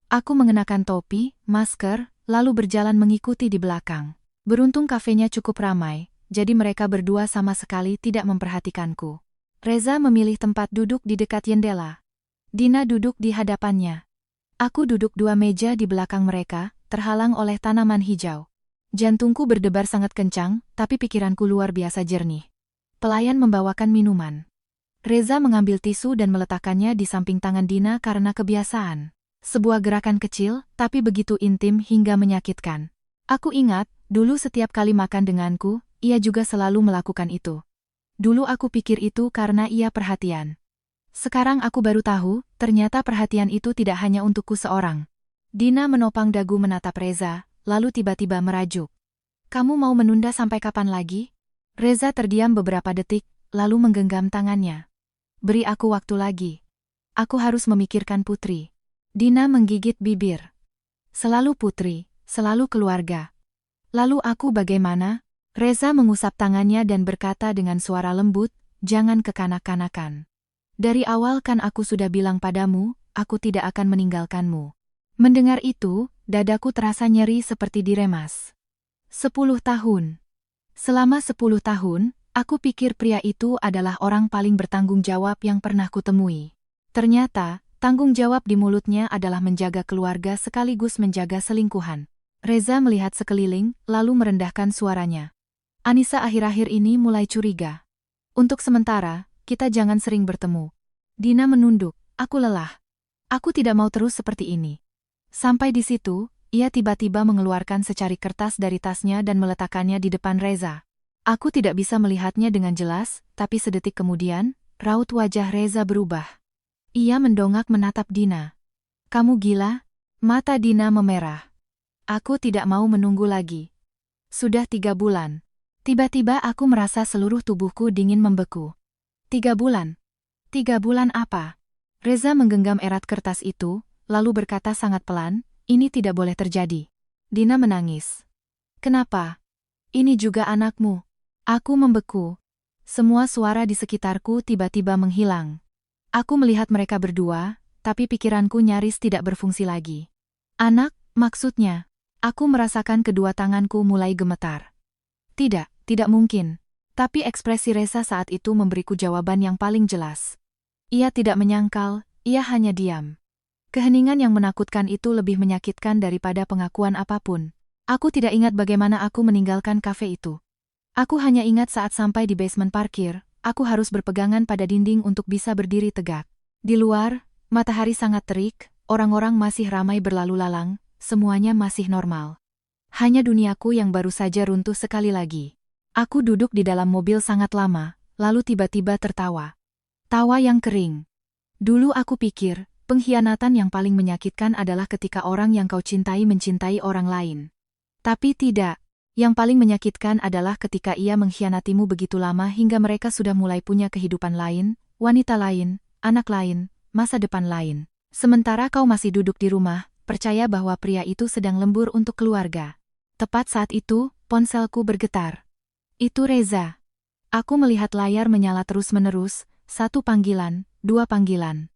A: Aku mengenakan topi, masker, lalu berjalan mengikuti di belakang. Beruntung kafenya cukup ramai, jadi mereka berdua sama sekali tidak memperhatikanku. Reza memilih tempat duduk di dekat jendela. Dina duduk di hadapannya. Aku duduk 2 meja di belakang mereka, terhalang oleh tanaman hijau. Jantungku berdebar sangat kencang, tapi pikiranku luar biasa jernih. Pelayan membawakan minuman. Reza mengambil tisu dan meletakkannya di samping tangan Dina karena kebiasaan. Sebuah gerakan kecil, tapi begitu intim hingga menyakitkan. Aku ingat, dulu setiap kali makan denganku, ia juga selalu melakukan itu. Dulu aku pikir itu karena ia perhatian. Sekarang aku baru tahu, ternyata perhatian itu tidak hanya untukku seorang. Dina menopang dagu menatap Reza, lalu tiba-tiba merajuk. Kamu mau menunda sampai kapan lagi? Reza terdiam beberapa detik, lalu menggenggam tangannya. Beri aku waktu lagi. Aku harus memikirkan Putri. Dina menggigit bibir. Selalu Putri, selalu keluarga. Lalu aku bagaimana? Reza mengusap tangannya dan berkata dengan suara lembut, jangan kekanak-kanakan. Dari awal kan aku sudah bilang padamu, aku tidak akan meninggalkanmu. Mendengar itu, dadaku terasa nyeri seperti diremas. 10 tahun. Selama 10 tahun, aku pikir pria itu adalah orang paling bertanggung jawab yang pernah kutemui. Ternyata, tanggung jawab di mulutnya adalah menjaga keluarga sekaligus menjaga selingkuhan. Reza melihat sekeliling, lalu merendahkan suaranya. Anissa akhir-akhir ini mulai curiga. Untuk sementara, kita jangan sering bertemu. Dina menunduk, aku lelah. Aku tidak mau terus seperti ini. Sampai di situ, ia tiba-tiba mengeluarkan secari kertas dari tasnya dan meletakkannya di depan Reza. Aku tidak bisa melihatnya dengan jelas, tapi sedetik kemudian, raut wajah Reza berubah. Ia mendongak menatap Dina. Kamu gila? Mata Dina memerah. Aku tidak mau menunggu lagi. Sudah 3 bulan. Tiba-tiba aku merasa seluruh tubuhku dingin membeku. 3 bulan? 3 bulan apa? Reza menggenggam erat kertas itu, lalu berkata sangat pelan, ini tidak boleh terjadi. Dina menangis. Kenapa? Ini juga anakmu. Aku membeku. Semua suara di sekitarku tiba-tiba menghilang. Aku melihat mereka berdua, tapi pikiranku nyaris tidak berfungsi lagi. Anak, maksudnya. Aku merasakan kedua tanganku mulai gemetar. Tidak mungkin. Tapi ekspresi Reza saat itu memberiku jawaban yang paling jelas. Ia tidak menyangkal, ia hanya diam. Keheningan yang menakutkan itu lebih menyakitkan daripada pengakuan apapun. Aku tidak ingat bagaimana aku meninggalkan kafe itu. Aku hanya ingat saat sampai di basement parkir, aku harus berpegangan pada dinding untuk bisa berdiri tegak. Di luar, matahari sangat terik, orang-orang masih ramai berlalu lalang, semuanya masih normal. Hanya duniaku yang baru saja runtuh sekali lagi. Aku duduk di dalam mobil sangat lama, lalu tiba-tiba tertawa. Tawa yang kering. Dulu aku pikir, pengkhianatan yang paling menyakitkan adalah ketika orang yang kau cintai mencintai orang lain. Tapi tidak. Yang paling menyakitkan adalah ketika ia mengkhianatimu begitu lama hingga mereka sudah mulai punya kehidupan lain, wanita lain, anak lain, masa depan lain. Sementara kau masih duduk di rumah, percaya bahwa pria itu sedang lembur untuk keluarga. Tepat saat itu, ponselku bergetar. Itu Reza. Aku melihat layar menyala terus-menerus, 1 panggilan, 2 panggilan.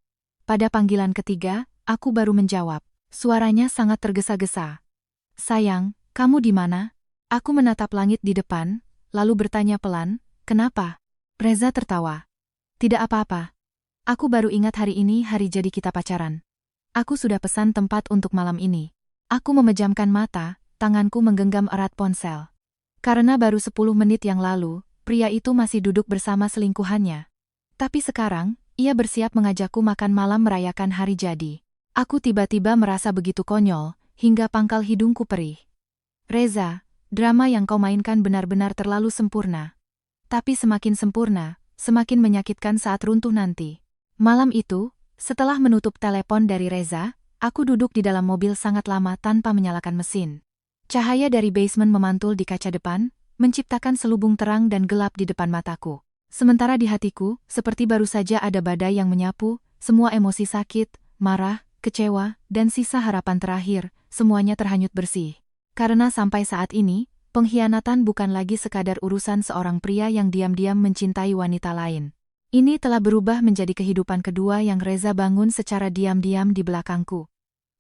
A: Pada panggilan ketiga, aku baru menjawab. Suaranya sangat tergesa-gesa. Sayang, kamu di mana? Aku menatap langit di depan, lalu bertanya pelan, kenapa? Reza tertawa. Tidak apa-apa. Aku baru ingat hari ini hari jadi kita pacaran. Aku sudah pesan tempat untuk malam ini. Aku memejamkan mata, tanganku menggenggam erat ponsel. Karena baru 10 menit yang lalu, pria itu masih duduk bersama selingkuhannya. Tapi sekarang, ia bersiap mengajakku makan malam merayakan hari jadi. Aku tiba-tiba merasa begitu konyol, hingga pangkal hidungku perih. Reza, drama yang kau mainkan benar-benar terlalu sempurna. Tapi semakin sempurna, semakin menyakitkan saat runtuh nanti. Malam itu, setelah menutup telepon dari Reza, aku duduk di dalam mobil sangat lama tanpa menyalakan mesin. Cahaya dari basement memantul di kaca depan, menciptakan selubung terang dan gelap di depan mataku. Sementara di hatiku, seperti baru saja ada badai yang menyapu, semua emosi sakit, marah, kecewa, dan sisa harapan terakhir, semuanya terhanyut bersih. Karena sampai saat ini, pengkhianatan bukan lagi sekadar urusan seorang pria yang diam-diam mencintai wanita lain. Ini telah berubah menjadi kehidupan kedua yang Reza bangun secara diam-diam di belakangku.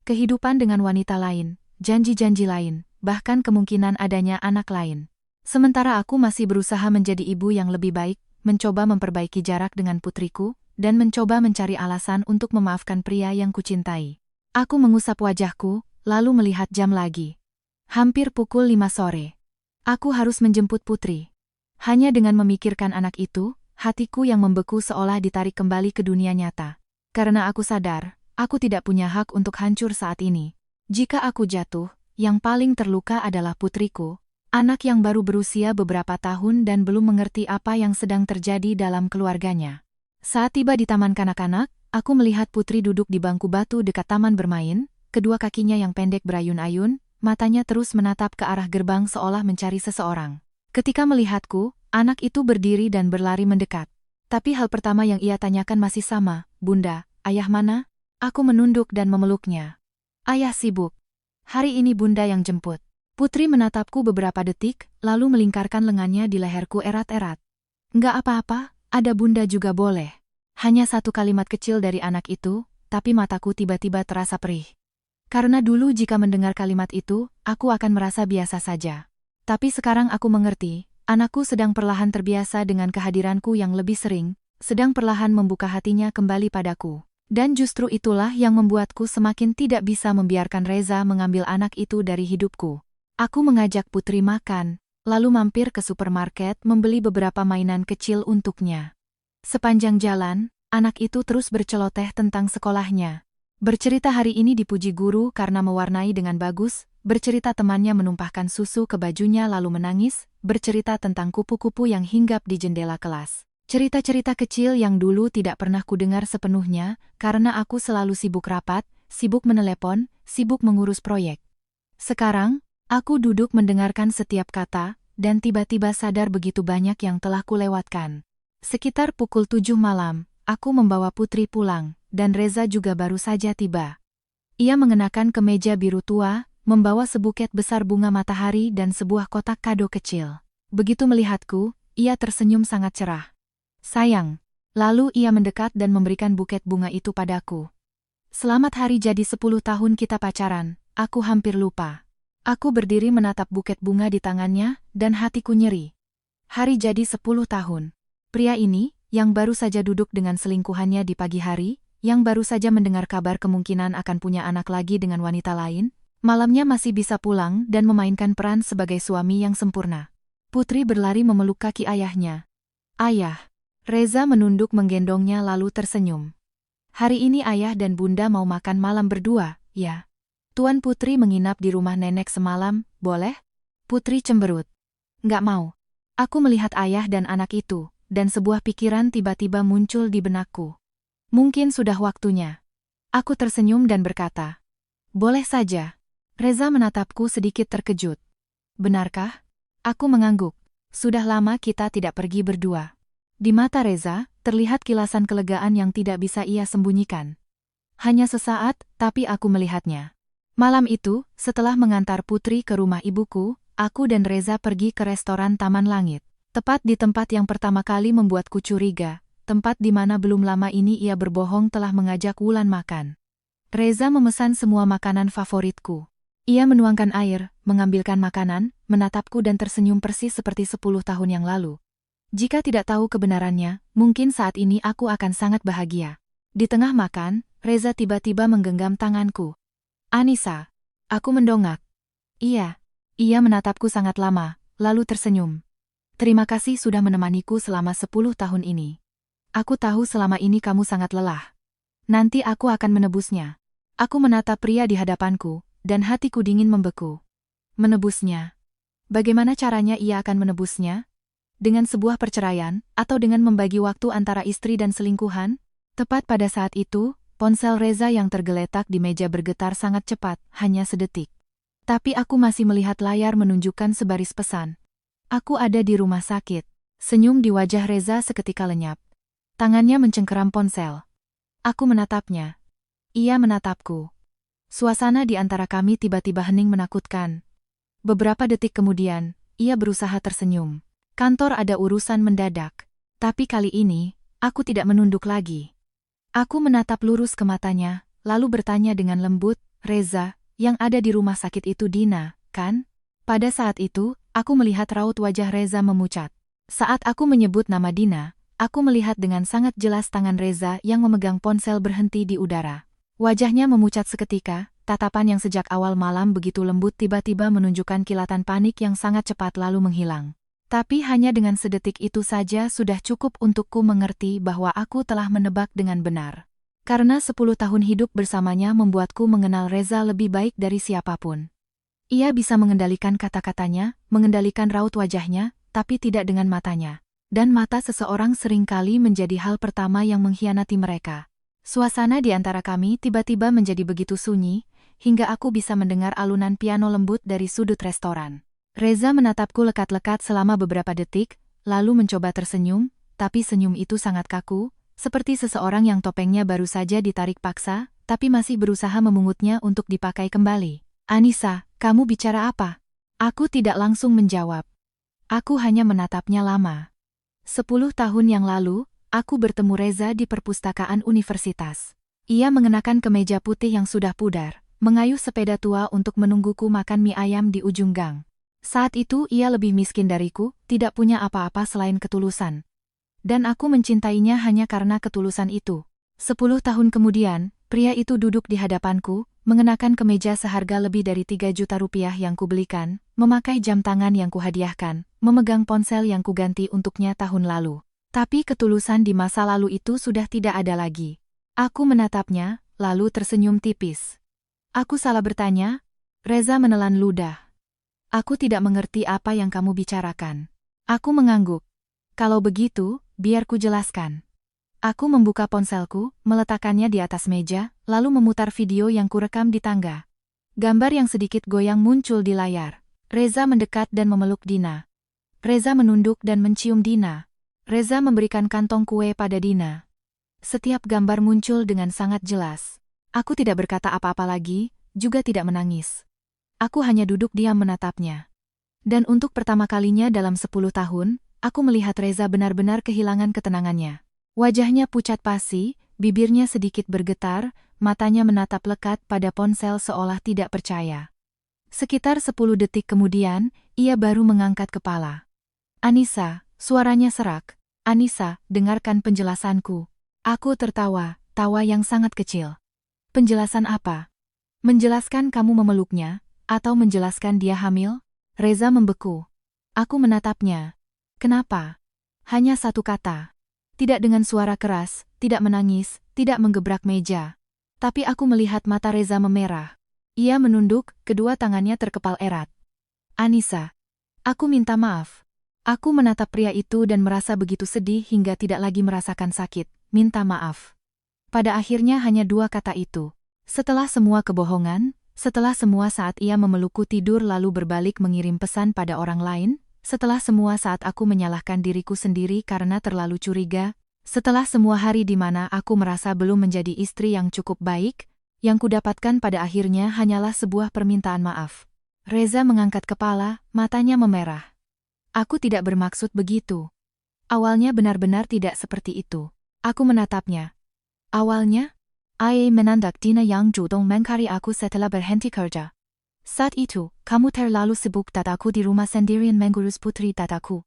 A: Kehidupan dengan wanita lain, janji-janji lain, bahkan kemungkinan adanya anak lain. Sementara aku masih berusaha menjadi ibu yang lebih baik, mencoba memperbaiki jarak dengan putriku, dan mencoba mencari alasan untuk memaafkan pria yang kucintai. Aku mengusap wajahku, lalu melihat jam lagi. Hampir pukul 5 sore. Aku harus menjemput putri. Hanya dengan memikirkan anak itu, hatiku yang membeku seolah ditarik kembali ke dunia nyata. Karena aku sadar, aku tidak punya hak untuk hancur saat ini. Jika aku jatuh, yang paling terluka adalah putriku, anak yang baru berusia beberapa tahun dan belum mengerti apa yang sedang terjadi dalam keluarganya. Saat tiba di taman kanak-kanak, aku melihat putri duduk di bangku batu dekat taman bermain, kedua kakinya yang pendek berayun-ayun, matanya terus menatap ke arah gerbang seolah mencari seseorang. Ketika melihatku, anak itu berdiri dan berlari mendekat. Tapi hal pertama yang ia tanyakan masih sama, Bunda, ayah mana? Aku menunduk dan memeluknya. Ayah sibuk. Hari ini Bunda yang jemput. Putri menatapku beberapa detik, lalu melingkarkan lengannya di leherku erat-erat. Enggak apa-apa, ada Bunda juga boleh. Hanya satu kalimat kecil dari anak itu, tapi mataku tiba-tiba terasa perih. Karena dulu jika mendengar kalimat itu, aku akan merasa biasa saja. Tapi sekarang aku mengerti, anakku sedang perlahan terbiasa dengan kehadiranku yang lebih sering, sedang perlahan membuka hatinya kembali padaku. Dan justru itulah yang membuatku semakin tidak bisa membiarkan Reza mengambil anak itu dari hidupku. Aku mengajak putri makan, lalu mampir ke supermarket membeli beberapa mainan kecil untuknya. Sepanjang jalan, anak itu terus berceloteh tentang sekolahnya. Bercerita hari ini dipuji guru karena mewarnai dengan bagus, bercerita temannya menumpahkan susu ke bajunya lalu menangis, bercerita tentang kupu-kupu yang hinggap di jendela kelas. Cerita-cerita kecil yang dulu tidak pernah kudengar sepenuhnya, karena aku selalu sibuk rapat, sibuk menelepon, sibuk mengurus proyek. Sekarang, aku duduk mendengarkan setiap kata, dan tiba-tiba sadar begitu banyak yang telah kulewatkan. Sekitar pukul 7 malam, aku membawa putri pulang, dan Reza juga baru saja tiba. Ia mengenakan kemeja biru tua, membawa sebuket besar bunga matahari dan sebuah kotak kado kecil. Begitu melihatku, ia tersenyum sangat cerah. Sayang. Lalu ia mendekat dan memberikan buket bunga itu padaku. Selamat hari jadi 10 tahun kita pacaran, aku hampir lupa. Aku berdiri menatap buket bunga di tangannya, dan hatiku nyeri. Hari jadi 10 tahun. Pria ini, yang baru saja duduk dengan selingkuhannya di pagi hari, yang baru saja mendengar kabar kemungkinan akan punya anak lagi dengan wanita lain, malamnya masih bisa pulang dan memainkan peran sebagai suami yang sempurna. Putri berlari memeluk kaki ayahnya. Ayah. Reza menunduk menggendongnya lalu tersenyum. Hari ini ayah dan bunda mau makan malam berdua, ya? Tuan Putri menginap di rumah nenek semalam, boleh? Putri cemberut. Nggak mau. Aku melihat ayah dan anak itu, dan sebuah pikiran tiba-tiba muncul di benakku. Mungkin sudah waktunya. Aku tersenyum dan berkata, boleh saja. Reza menatapku sedikit terkejut. Benarkah? Aku mengangguk. Sudah lama kita tidak pergi berdua. Di mata Reza, terlihat kilasan kelegaan yang tidak bisa ia sembunyikan. Hanya sesaat, tapi aku melihatnya. Malam itu, setelah mengantar Putri ke rumah ibuku, aku dan Reza pergi ke restoran Taman Langit. Tepat di tempat yang pertama kali membuatku curiga, tempat di mana belum lama ini ia berbohong telah mengajak Wulan makan. Reza memesan semua makanan favoritku. Ia menuangkan air, mengambilkan makanan, menatapku dan tersenyum persis seperti 10 tahun yang lalu. Jika tidak tahu kebenarannya, mungkin saat ini aku akan sangat bahagia. Di tengah makan, Reza tiba-tiba menggenggam tanganku. Anissa. Aku mendongak. Iya. Ia menatapku sangat lama, lalu tersenyum. Terima kasih sudah menemaniku selama 10 tahun ini. Aku tahu selama ini kamu sangat lelah. Nanti aku akan menebusnya. Aku menatap pria di hadapanku, dan hatiku dingin membeku. Menebusnya. Bagaimana caranya ia akan menebusnya? Dengan sebuah perceraian, atau dengan membagi waktu antara istri dan selingkuhan? Tepat pada saat itu, ponsel Reza yang tergeletak di meja bergetar sangat cepat, hanya sedetik. Tapi aku masih melihat layar menunjukkan sebaris pesan. Aku ada di rumah sakit. Senyum di wajah Reza seketika lenyap. Tangannya mencengkeram ponsel. Aku menatapnya. Ia menatapku. Suasana di antara kami tiba-tiba hening menakutkan. Beberapa detik kemudian, ia berusaha tersenyum. Kantor ada urusan mendadak. Tapi kali ini, aku tidak menunduk lagi. Aku menatap lurus ke matanya, lalu bertanya dengan lembut, Reza, yang ada di rumah sakit itu Dina, kan? Pada saat itu, aku melihat raut wajah Reza memucat. Saat aku menyebut nama Dina, aku melihat dengan sangat jelas tangan Reza yang memegang ponsel berhenti di udara. Wajahnya memucat seketika, tatapan yang sejak awal malam begitu lembut tiba-tiba menunjukkan kilatan panik yang sangat cepat lalu menghilang. Tapi hanya dengan sedetik itu saja sudah cukup untukku mengerti bahwa aku telah menebak dengan benar. Karena 10 tahun hidup bersamanya membuatku mengenal Reza lebih baik dari siapapun. Ia bisa mengendalikan kata-katanya, mengendalikan raut wajahnya, tapi tidak dengan matanya. Dan mata seseorang seringkali menjadi hal pertama yang mengkhianati mereka. Suasana di antara kami tiba-tiba menjadi begitu sunyi, hingga aku bisa mendengar alunan piano lembut dari sudut restoran. Reza menatapku lekat-lekat selama beberapa detik, lalu mencoba tersenyum, tapi senyum itu sangat kaku, seperti seseorang yang topengnya baru saja ditarik paksa, tapi masih berusaha memungutnya untuk dipakai kembali. Anissa, kamu bicara apa? Aku tidak langsung menjawab. Aku hanya menatapnya lama. 10 tahun yang lalu, aku bertemu Reza di perpustakaan universitas. Ia mengenakan kemeja putih yang sudah pudar, mengayuh sepeda tua untuk menungguku makan mie ayam di ujung gang. Saat itu ia lebih miskin dariku, tidak punya apa-apa selain ketulusan. Dan aku mencintainya hanya karena ketulusan itu. 10 tahun kemudian, pria itu duduk di hadapanku, mengenakan kemeja seharga lebih dari 3 juta rupiah yang kubelikan, memakai jam tangan yang kuhadiahkan, memegang ponsel yang kuganti untuknya tahun lalu. Tapi ketulusan di masa lalu itu sudah tidak ada lagi. Aku menatapnya, lalu tersenyum tipis. Aku salah bertanya? Reza menelan ludah. Aku tidak mengerti apa yang kamu bicarakan. Aku mengangguk. Kalau begitu, biar ku jelaskan. Aku membuka ponselku, meletakkannya di atas meja, lalu memutar video yang kurekam di tangga. Gambar yang sedikit goyang muncul di layar. Reza mendekat dan memeluk Dina. Reza menunduk dan mencium Dina. Reza memberikan kantong kue pada Dina. Setiap gambar muncul dengan sangat jelas. Aku tidak berkata apa-apa lagi, juga tidak menangis. Aku hanya duduk diam menatapnya. Dan untuk pertama kalinya dalam 10 tahun, aku melihat Reza benar-benar kehilangan ketenangannya. Wajahnya pucat pasi, bibirnya sedikit bergetar, matanya menatap lekat pada ponsel seolah tidak percaya. Sekitar 10 detik kemudian, ia baru mengangkat kepala. Anissa, suaranya serak. Anissa, dengarkan penjelasanku. Aku tertawa, tawa yang sangat kecil. Penjelasan apa? Menjelaskan kamu memeluknya, atau menjelaskan dia hamil? Reza membeku. Aku menatapnya. Kenapa? Hanya satu kata. Tidak dengan suara keras, tidak menangis, tidak menggebrak meja. Tapi aku melihat mata Reza memerah. Ia menunduk, kedua tangannya terkepal erat. Anissa, aku minta maaf. Aku menatap pria itu dan merasa begitu sedih hingga tidak lagi merasakan sakit. Minta maaf. Pada akhirnya hanya dua kata itu. Setelah semua kebohongan, setelah semua saat ia memelukku tidur lalu berbalik mengirim pesan pada orang lain, setelah semua saat aku menyalahkan diriku sendiri karena terlalu curiga, setelah semua hari di mana aku merasa belum menjadi istri yang cukup baik, yang kudapatkan pada akhirnya hanyalah sebuah permintaan maaf. Reza mengangkat kepala, matanya memerah. Aku tidak bermaksud begitu. Awalnya benar-benar tidak seperti itu. Aku menatapnya. Awalnya? Ia menandak Dina yang judong mengkari aku setelah berhenti kerja. Saat itu, kamu terlalu sibuk dan aku di rumah sendirian mengurus putri dadaku.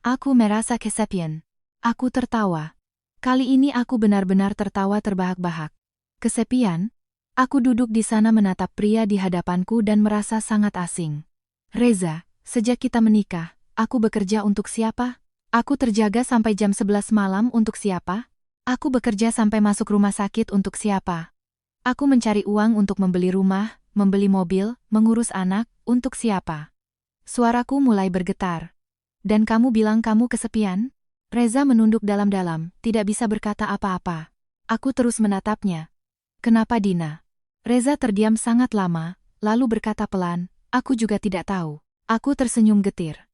A: Aku merasa kesepian. Aku tertawa. Kali ini aku benar-benar tertawa terbahak-bahak. Kesepian? Aku duduk di sana menatap pria di hadapanku dan merasa sangat asing. Reza, sejak kita menikah, aku bekerja untuk siapa? Aku terjaga sampai jam 11 malam untuk siapa? Aku bekerja sampai masuk rumah sakit untuk siapa? Aku mencari uang untuk membeli rumah, membeli mobil, mengurus anak, untuk siapa? Suaraku mulai bergetar. Dan kamu bilang kamu kesepian? Reza menunduk dalam-dalam, tidak bisa berkata apa-apa. Aku terus menatapnya. Kenapa Dina? Reza terdiam sangat lama, lalu berkata pelan, aku juga tidak tahu. Aku tersenyum getir.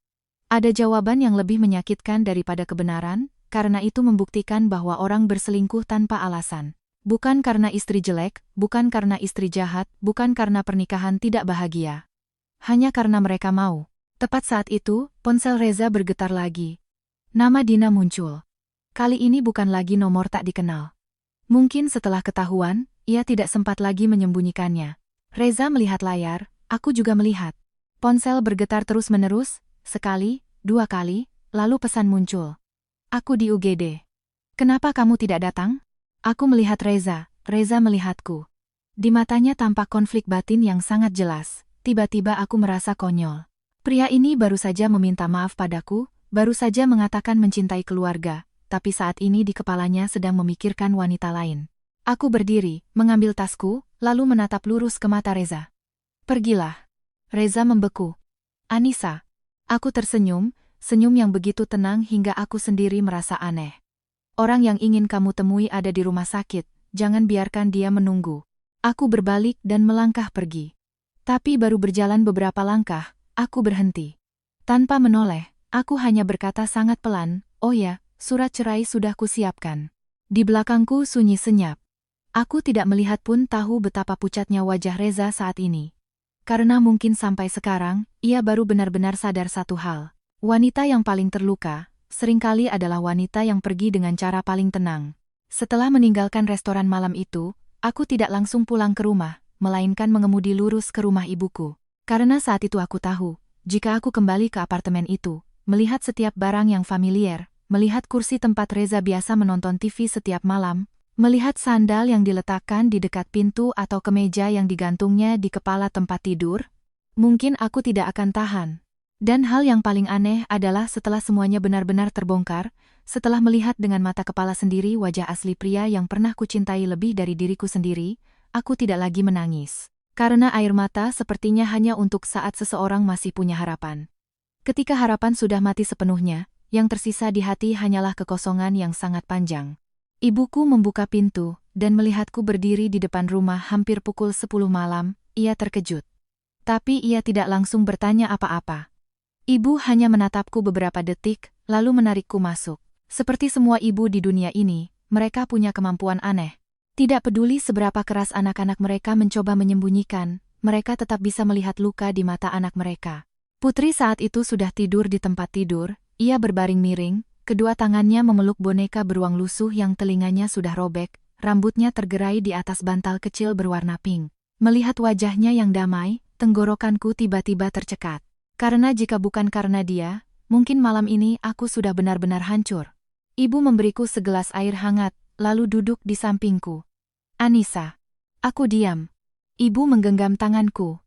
A: Ada jawaban yang lebih menyakitkan daripada kebenaran, karena itu membuktikan bahwa orang berselingkuh tanpa alasan. Bukan karena istri jelek, bukan karena istri jahat, bukan karena pernikahan tidak bahagia. Hanya karena mereka mau. Tepat saat itu, ponsel Reza bergetar lagi. Nama Dina muncul. Kali ini bukan lagi nomor tak dikenal. Mungkin setelah ketahuan, ia tidak sempat lagi menyembunyikannya. Reza melihat layar, aku juga melihat. Ponsel bergetar terus-menerus, sekali, dua kali, lalu pesan muncul. Aku di UGD. Kenapa kamu tidak datang? Aku melihat Reza, Reza melihatku. Di matanya tampak konflik batin yang sangat jelas. Tiba-tiba aku merasa konyol. Pria ini baru saja meminta maaf padaku, baru saja mengatakan mencintai keluarga, tapi saat ini di kepalanya sedang memikirkan wanita lain. Aku berdiri, mengambil tasku, lalu menatap lurus ke mata Reza. Pergilah. Reza membeku. Anissa. Aku tersenyum, senyum yang begitu tenang hingga aku sendiri merasa aneh. Orang yang ingin kamu temui ada di rumah sakit, jangan biarkan dia menunggu. Aku berbalik dan melangkah pergi. Tapi baru berjalan beberapa langkah, aku berhenti. Tanpa menoleh, aku hanya berkata sangat pelan, oh ya, surat cerai sudah kusiapkan. Di belakangku sunyi senyap. Aku tidak melihat pun tahu betapa pucatnya wajah Reza saat ini. Karena mungkin sampai sekarang, ia baru benar-benar sadar satu hal. Wanita yang paling terluka, seringkali adalah wanita yang pergi dengan cara paling tenang. Setelah meninggalkan restoran malam itu, aku tidak langsung pulang ke rumah, melainkan mengemudi lurus ke rumah ibuku. Karena saat itu aku tahu, jika aku kembali ke apartemen itu, melihat setiap barang yang familiar, melihat kursi tempat Reza biasa menonton TV setiap malam, melihat sandal yang diletakkan di dekat pintu atau kemeja yang digantungnya di kepala tempat tidur, mungkin aku tidak akan tahan. Dan hal yang paling aneh adalah setelah semuanya benar-benar terbongkar, setelah melihat dengan mata kepala sendiri wajah asli pria yang pernah kucintai lebih dari diriku sendiri, aku tidak lagi menangis. Karena air mata sepertinya hanya untuk saat seseorang masih punya harapan. Ketika harapan sudah mati sepenuhnya, yang tersisa di hati hanyalah kekosongan yang sangat panjang. Ibuku membuka pintu, dan melihatku berdiri di depan rumah hampir pukul 10 malam, ia terkejut. Tapi ia tidak langsung bertanya apa-apa. Ibu hanya menatapku beberapa detik, lalu menarikku masuk. Seperti semua ibu di dunia ini, mereka punya kemampuan aneh. Tidak peduli seberapa keras anak-anak mereka mencoba menyembunyikan, mereka tetap bisa melihat luka di mata anak mereka. Putri saat itu sudah tidur di tempat tidur, ia berbaring miring, kedua tangannya memeluk boneka beruang lusuh yang telinganya sudah robek, rambutnya tergerai di atas bantal kecil berwarna pink. Melihat wajahnya yang damai, tenggorokanku tiba-tiba tercekat. Karena jika bukan karena dia, mungkin malam ini aku sudah benar-benar hancur. Ibu memberiku segelas air hangat, lalu duduk di sampingku. Anissa. Aku diam. Ibu menggenggam tanganku.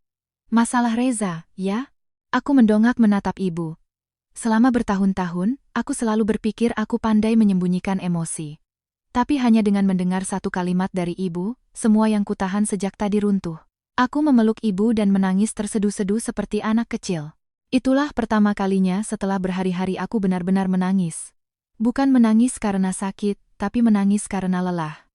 A: Masalah Reza, ya? Aku mendongak menatap ibu. Selama bertahun-tahun, aku selalu berpikir aku pandai menyembunyikan emosi. Tapi hanya dengan mendengar satu kalimat dari ibu, semua yang kutahan sejak tadi runtuh. Aku memeluk ibu dan menangis terseduh-seduh seperti anak kecil. Itulah pertama kalinya setelah berhari-hari aku benar-benar menangis. Bukan menangis karena sakit, tapi menangis karena lelah.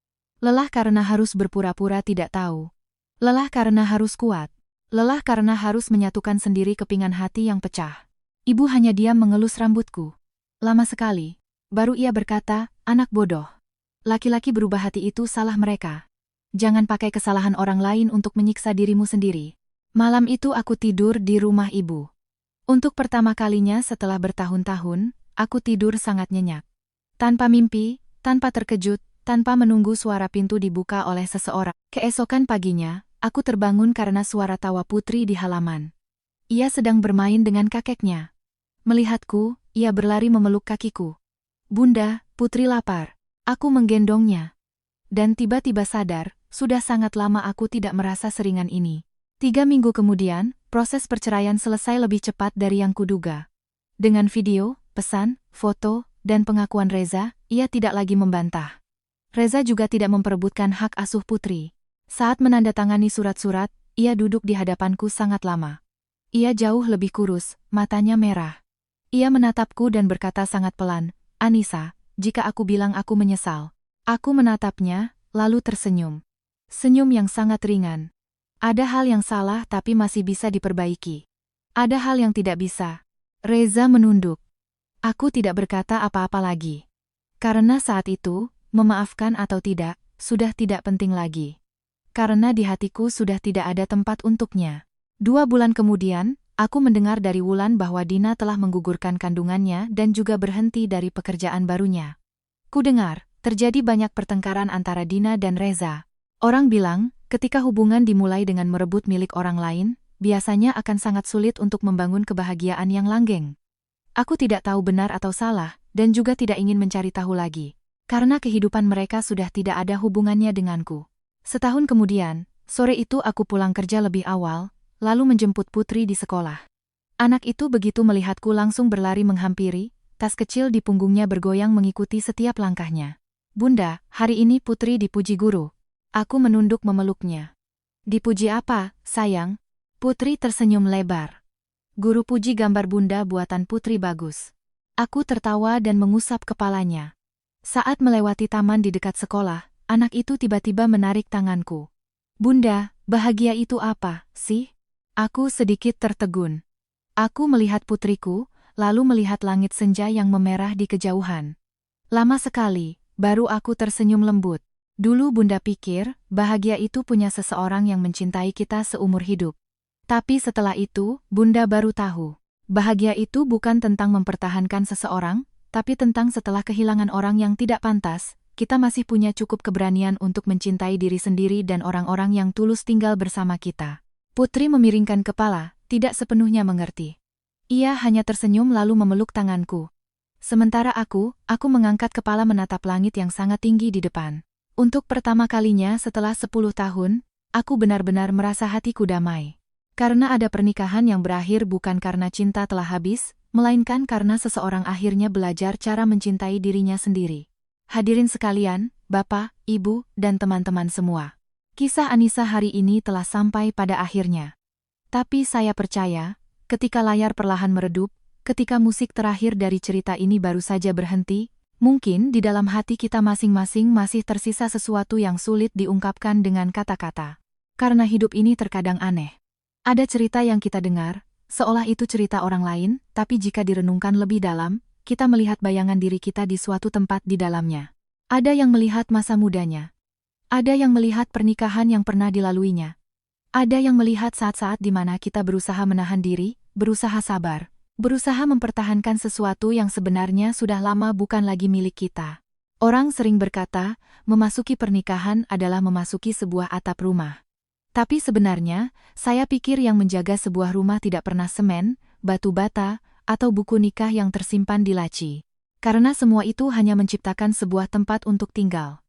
A: Lelah karena harus berpura-pura tidak tahu. Lelah karena harus kuat. Lelah karena harus menyatukan sendiri kepingan hati yang pecah. Ibu hanya diam mengelus rambutku. Lama sekali. Baru ia berkata, anak bodoh. Laki-laki berubah hati itu salah mereka. Jangan pakai kesalahan orang lain untuk menyiksa dirimu sendiri. Malam itu aku tidur di rumah ibu. Untuk pertama kalinya setelah bertahun-tahun, aku tidur sangat nyenyak. Tanpa mimpi, tanpa terkejut, tanpa menunggu suara pintu dibuka oleh seseorang. Keesokan paginya, aku terbangun karena suara tawa Putri di halaman. Ia sedang bermain dengan kakeknya. Melihatku, ia berlari memeluk kakiku. Bunda, Putri lapar. Aku menggendongnya. Dan tiba-tiba sadar, sudah sangat lama aku tidak merasa seringan ini. 3 minggu kemudian, proses perceraian selesai lebih cepat dari yang kuduga. Dengan video, pesan, foto, dan pengakuan Reza, ia tidak lagi membantah. Reza juga tidak memperebutkan hak asuh Putri. Saat menandatangani surat-surat, ia duduk di hadapanku sangat lama. Ia jauh lebih kurus, matanya merah. Ia menatapku dan berkata sangat pelan, Anissa, jika aku bilang aku menyesal. Aku menatapnya, lalu tersenyum. Senyum yang sangat ringan. Ada hal yang salah tapi masih bisa diperbaiki. Ada hal yang tidak bisa. Reza menunduk. Aku tidak berkata apa-apa lagi. Karena saat itu, memaafkan atau tidak, sudah tidak penting lagi. Karena di hatiku sudah tidak ada tempat untuknya. 2 bulan kemudian, aku mendengar dari Wulan bahwa Dina telah menggugurkan kandungannya dan juga berhenti dari pekerjaan barunya. Kudengar, terjadi banyak pertengkaran antara Dina dan Reza. Orang bilang, ketika hubungan dimulai dengan merebut milik orang lain, biasanya akan sangat sulit untuk membangun kebahagiaan yang langgeng. Aku tidak tahu benar atau salah, dan juga tidak ingin mencari tahu lagi. Karena kehidupan mereka sudah tidak ada hubungannya denganku. Setahun kemudian, sore itu aku pulang kerja lebih awal, lalu menjemput Putri di sekolah. Anak itu begitu melihatku langsung berlari menghampiri, tas kecil di punggungnya bergoyang mengikuti setiap langkahnya. Bunda, hari ini Putri dipuji guru. Aku menunduk memeluknya. Dipuji apa, sayang? Putri tersenyum lebar. Guru puji gambar Bunda buatan Putri bagus. Aku tertawa dan mengusap kepalanya. Saat melewati taman di dekat sekolah, anak itu tiba-tiba menarik tanganku. Bunda, bahagia itu apa, sih? Aku sedikit tertegun. Aku melihat putriku, lalu melihat langit senja yang memerah di kejauhan. Lama sekali, baru aku tersenyum lembut. Dulu Bunda pikir, bahagia itu punya seseorang yang mencintai kita seumur hidup. Tapi setelah itu, Bunda baru tahu. Bahagia itu bukan tentang mempertahankan seseorang, tapi tentang setelah kehilangan orang yang tidak pantas, kita masih punya cukup keberanian untuk mencintai diri sendiri dan orang-orang yang tulus tinggal bersama kita. Putri memiringkan kepala, tidak sepenuhnya mengerti. Ia hanya tersenyum lalu memeluk tanganku. Sementara aku mengangkat kepala menatap langit yang sangat tinggi di depan. Untuk pertama kalinya setelah 10 tahun, aku benar-benar merasa hatiku damai. Karena ada pernikahan yang berakhir bukan karena cinta telah habis, melainkan karena seseorang akhirnya belajar cara mencintai dirinya sendiri. Hadirin sekalian, Bapak, Ibu, dan teman-teman semua. Kisah Anissa hari ini telah sampai pada akhirnya. Tapi saya percaya, ketika layar perlahan meredup, ketika musik terakhir dari cerita ini baru saja berhenti, mungkin di dalam hati kita masing-masing masih tersisa sesuatu yang sulit diungkapkan dengan kata-kata. Karena hidup ini terkadang aneh. Ada cerita yang kita dengar, seolah itu cerita orang lain, tapi jika direnungkan lebih dalam, kita melihat bayangan diri kita di suatu tempat di dalamnya. Ada yang melihat masa mudanya. Ada yang melihat pernikahan yang pernah dilaluinya. Ada yang melihat saat-saat di mana kita berusaha menahan diri, berusaha sabar, berusaha mempertahankan sesuatu yang sebenarnya sudah lama bukan lagi milik kita. Orang sering berkata, memasuki pernikahan adalah memasuki sebuah atap rumah. Tapi sebenarnya, saya pikir yang menjaga sebuah rumah tidak pernah semen, batu bata, atau buku nikah yang tersimpan di laci. Karena semua itu hanya menciptakan sebuah tempat untuk tinggal.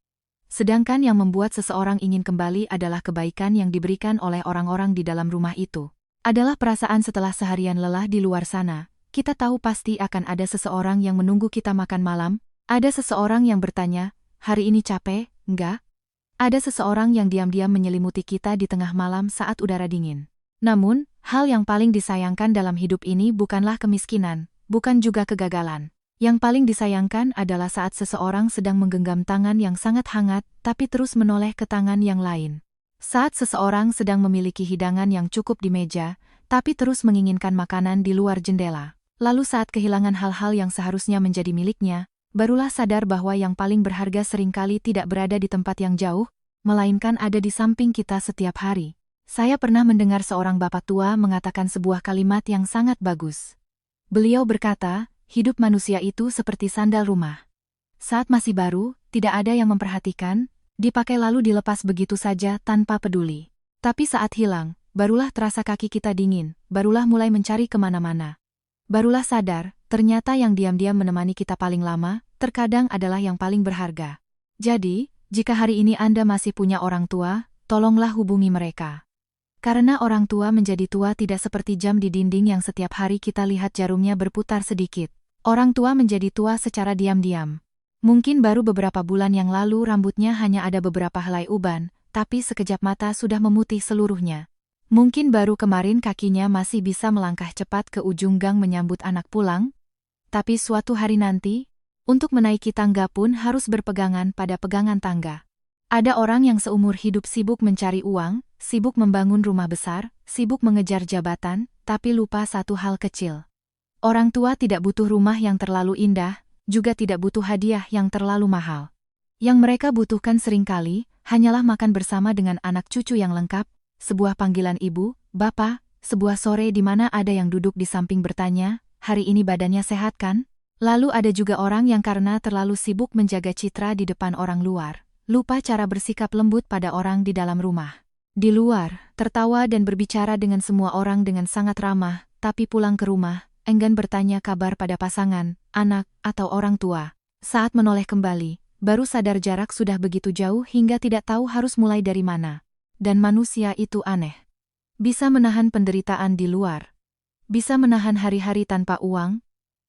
A: Sedangkan yang membuat seseorang ingin kembali adalah kebaikan yang diberikan oleh orang-orang di dalam rumah itu. Adalah perasaan setelah seharian lelah di luar sana, kita tahu pasti akan ada seseorang yang menunggu kita makan malam, ada seseorang yang bertanya, "Hari ini capek, enggak?" Ada seseorang yang diam-diam menyelimuti kita di tengah malam saat udara dingin. Namun, hal yang paling disayangkan dalam hidup ini bukanlah kemiskinan, bukan juga kegagalan. Yang paling disayangkan adalah saat seseorang sedang menggenggam tangan yang sangat hangat, tapi terus menoleh ke tangan yang lain. Saat seseorang sedang memiliki hidangan yang cukup di meja, tapi terus menginginkan makanan di luar jendela. Lalu saat kehilangan hal-hal yang seharusnya menjadi miliknya, barulah sadar bahwa yang paling berharga seringkali tidak berada di tempat yang jauh, melainkan ada di samping kita setiap hari. Saya pernah mendengar seorang bapak tua mengatakan sebuah kalimat yang sangat bagus. Beliau berkata, hidup manusia itu seperti sandal rumah. Saat masih baru, tidak ada yang memperhatikan, dipakai lalu dilepas begitu saja tanpa peduli. Tapi saat hilang, barulah terasa kaki kita dingin, barulah mulai mencari kemana-mana. Barulah sadar, ternyata yang diam-diam menemani kita paling lama, terkadang adalah yang paling berharga. Jadi, jika hari ini Anda masih punya orang tua, tolonglah hubungi mereka. Karena orang tua menjadi tua tidak seperti jam di dinding yang setiap hari kita lihat jarumnya berputar sedikit. Orang tua menjadi tua secara diam-diam. Mungkin baru beberapa bulan yang lalu rambutnya hanya ada beberapa helai uban, tapi sekejap mata sudah memutih seluruhnya. Mungkin baru kemarin kakinya masih bisa melangkah cepat ke ujung gang menyambut anak pulang, tapi suatu hari nanti, untuk menaiki tangga pun harus berpegangan pada pegangan tangga. Ada orang yang seumur hidup sibuk mencari uang, sibuk membangun rumah besar, sibuk mengejar jabatan, tapi lupa satu hal kecil. Orang tua tidak butuh rumah yang terlalu indah, juga tidak butuh hadiah yang terlalu mahal. Yang mereka butuhkan seringkali, hanyalah makan bersama dengan anak cucu yang lengkap, sebuah panggilan ibu, bapak, sebuah sore di mana ada yang duduk di samping bertanya, "Hari ini badannya sehat kan?" Lalu ada juga orang yang karena terlalu sibuk menjaga citra di depan orang luar, lupa cara bersikap lembut pada orang di dalam rumah. Di luar, tertawa dan berbicara dengan semua orang dengan sangat ramah, tapi pulang ke rumah, enggan bertanya kabar pada pasangan, anak, atau orang tua. Saat menoleh kembali, baru sadar jarak sudah begitu jauh hingga tidak tahu harus mulai dari mana. Dan manusia itu aneh. Bisa menahan penderitaan di luar. Bisa menahan hari-hari tanpa uang,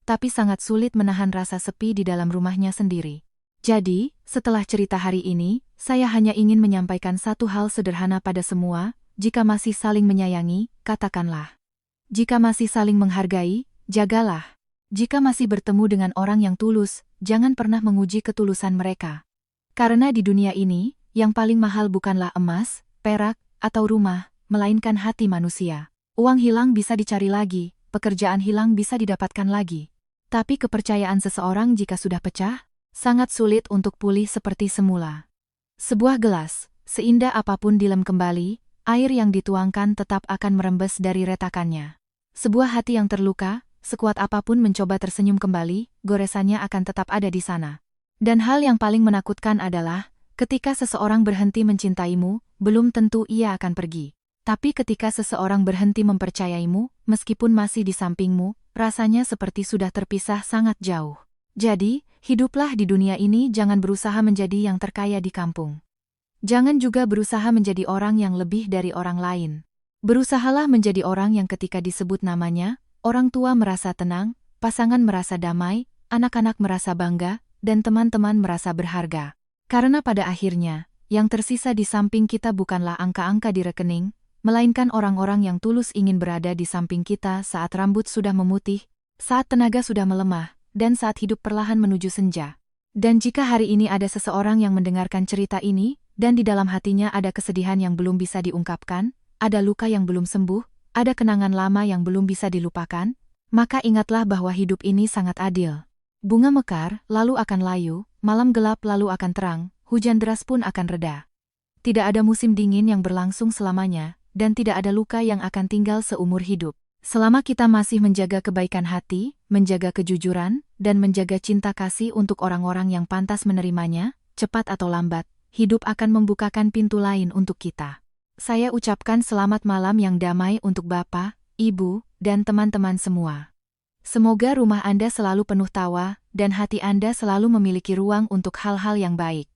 A: tapi sangat sulit menahan rasa sepi di dalam rumahnya sendiri. Jadi, setelah cerita hari ini, saya hanya ingin menyampaikan satu hal sederhana pada semua, jika masih saling menyayangi, katakanlah. Jika masih saling menghargai, jagalah. Jika masih bertemu dengan orang yang tulus, jangan pernah menguji ketulusan mereka. Karena di dunia ini, yang paling mahal bukanlah emas, perak, atau rumah, melainkan hati manusia. Uang hilang bisa dicari lagi, pekerjaan hilang bisa didapatkan lagi. Tapi kepercayaan seseorang jika sudah pecah, sangat sulit untuk pulih seperti semula. Sebuah gelas, seindah apapun dilem kembali, air yang dituangkan tetap akan merembes dari retakannya. Sebuah hati yang terluka, sekuat apapun mencoba tersenyum kembali, goresannya akan tetap ada di sana. Dan hal yang paling menakutkan adalah, ketika seseorang berhenti mencintaimu, belum tentu ia akan pergi. Tapi ketika seseorang berhenti mempercayaimu, meskipun masih di sampingmu, rasanya seperti sudah terpisah sangat jauh. Jadi, hiduplah di dunia ini jangan berusaha menjadi yang terkaya di kampung. Jangan juga berusaha menjadi orang yang lebih dari orang lain. Berusahalah menjadi orang yang ketika disebut namanya, orang tua merasa tenang, pasangan merasa damai, anak-anak merasa bangga, dan teman-teman merasa berharga. Karena pada akhirnya, yang tersisa di samping kita bukanlah angka-angka di rekening, melainkan orang-orang yang tulus ingin berada di samping kita saat rambut sudah memutih, saat tenaga sudah melemah, dan saat hidup perlahan menuju senja. Dan jika hari ini ada seseorang yang mendengarkan cerita ini, dan di dalam hatinya ada kesedihan yang belum bisa diungkapkan, ada luka yang belum sembuh, ada kenangan lama yang belum bisa dilupakan, maka ingatlah bahwa hidup ini sangat adil. Bunga mekar, lalu akan layu, malam gelap lalu akan terang, hujan deras pun akan reda. Tidak ada musim dingin yang berlangsung selamanya, dan tidak ada luka yang akan tinggal seumur hidup. Selama kita masih menjaga kebaikan hati, menjaga kejujuran, dan menjaga cinta kasih untuk orang-orang yang pantas menerimanya, cepat atau lambat, hidup akan membukakan pintu lain untuk kita. Saya ucapkan selamat malam yang damai untuk Bapak, Ibu, dan teman-teman semua. Semoga rumah Anda selalu penuh tawa, dan hati Anda selalu memiliki ruang untuk hal-hal yang baik.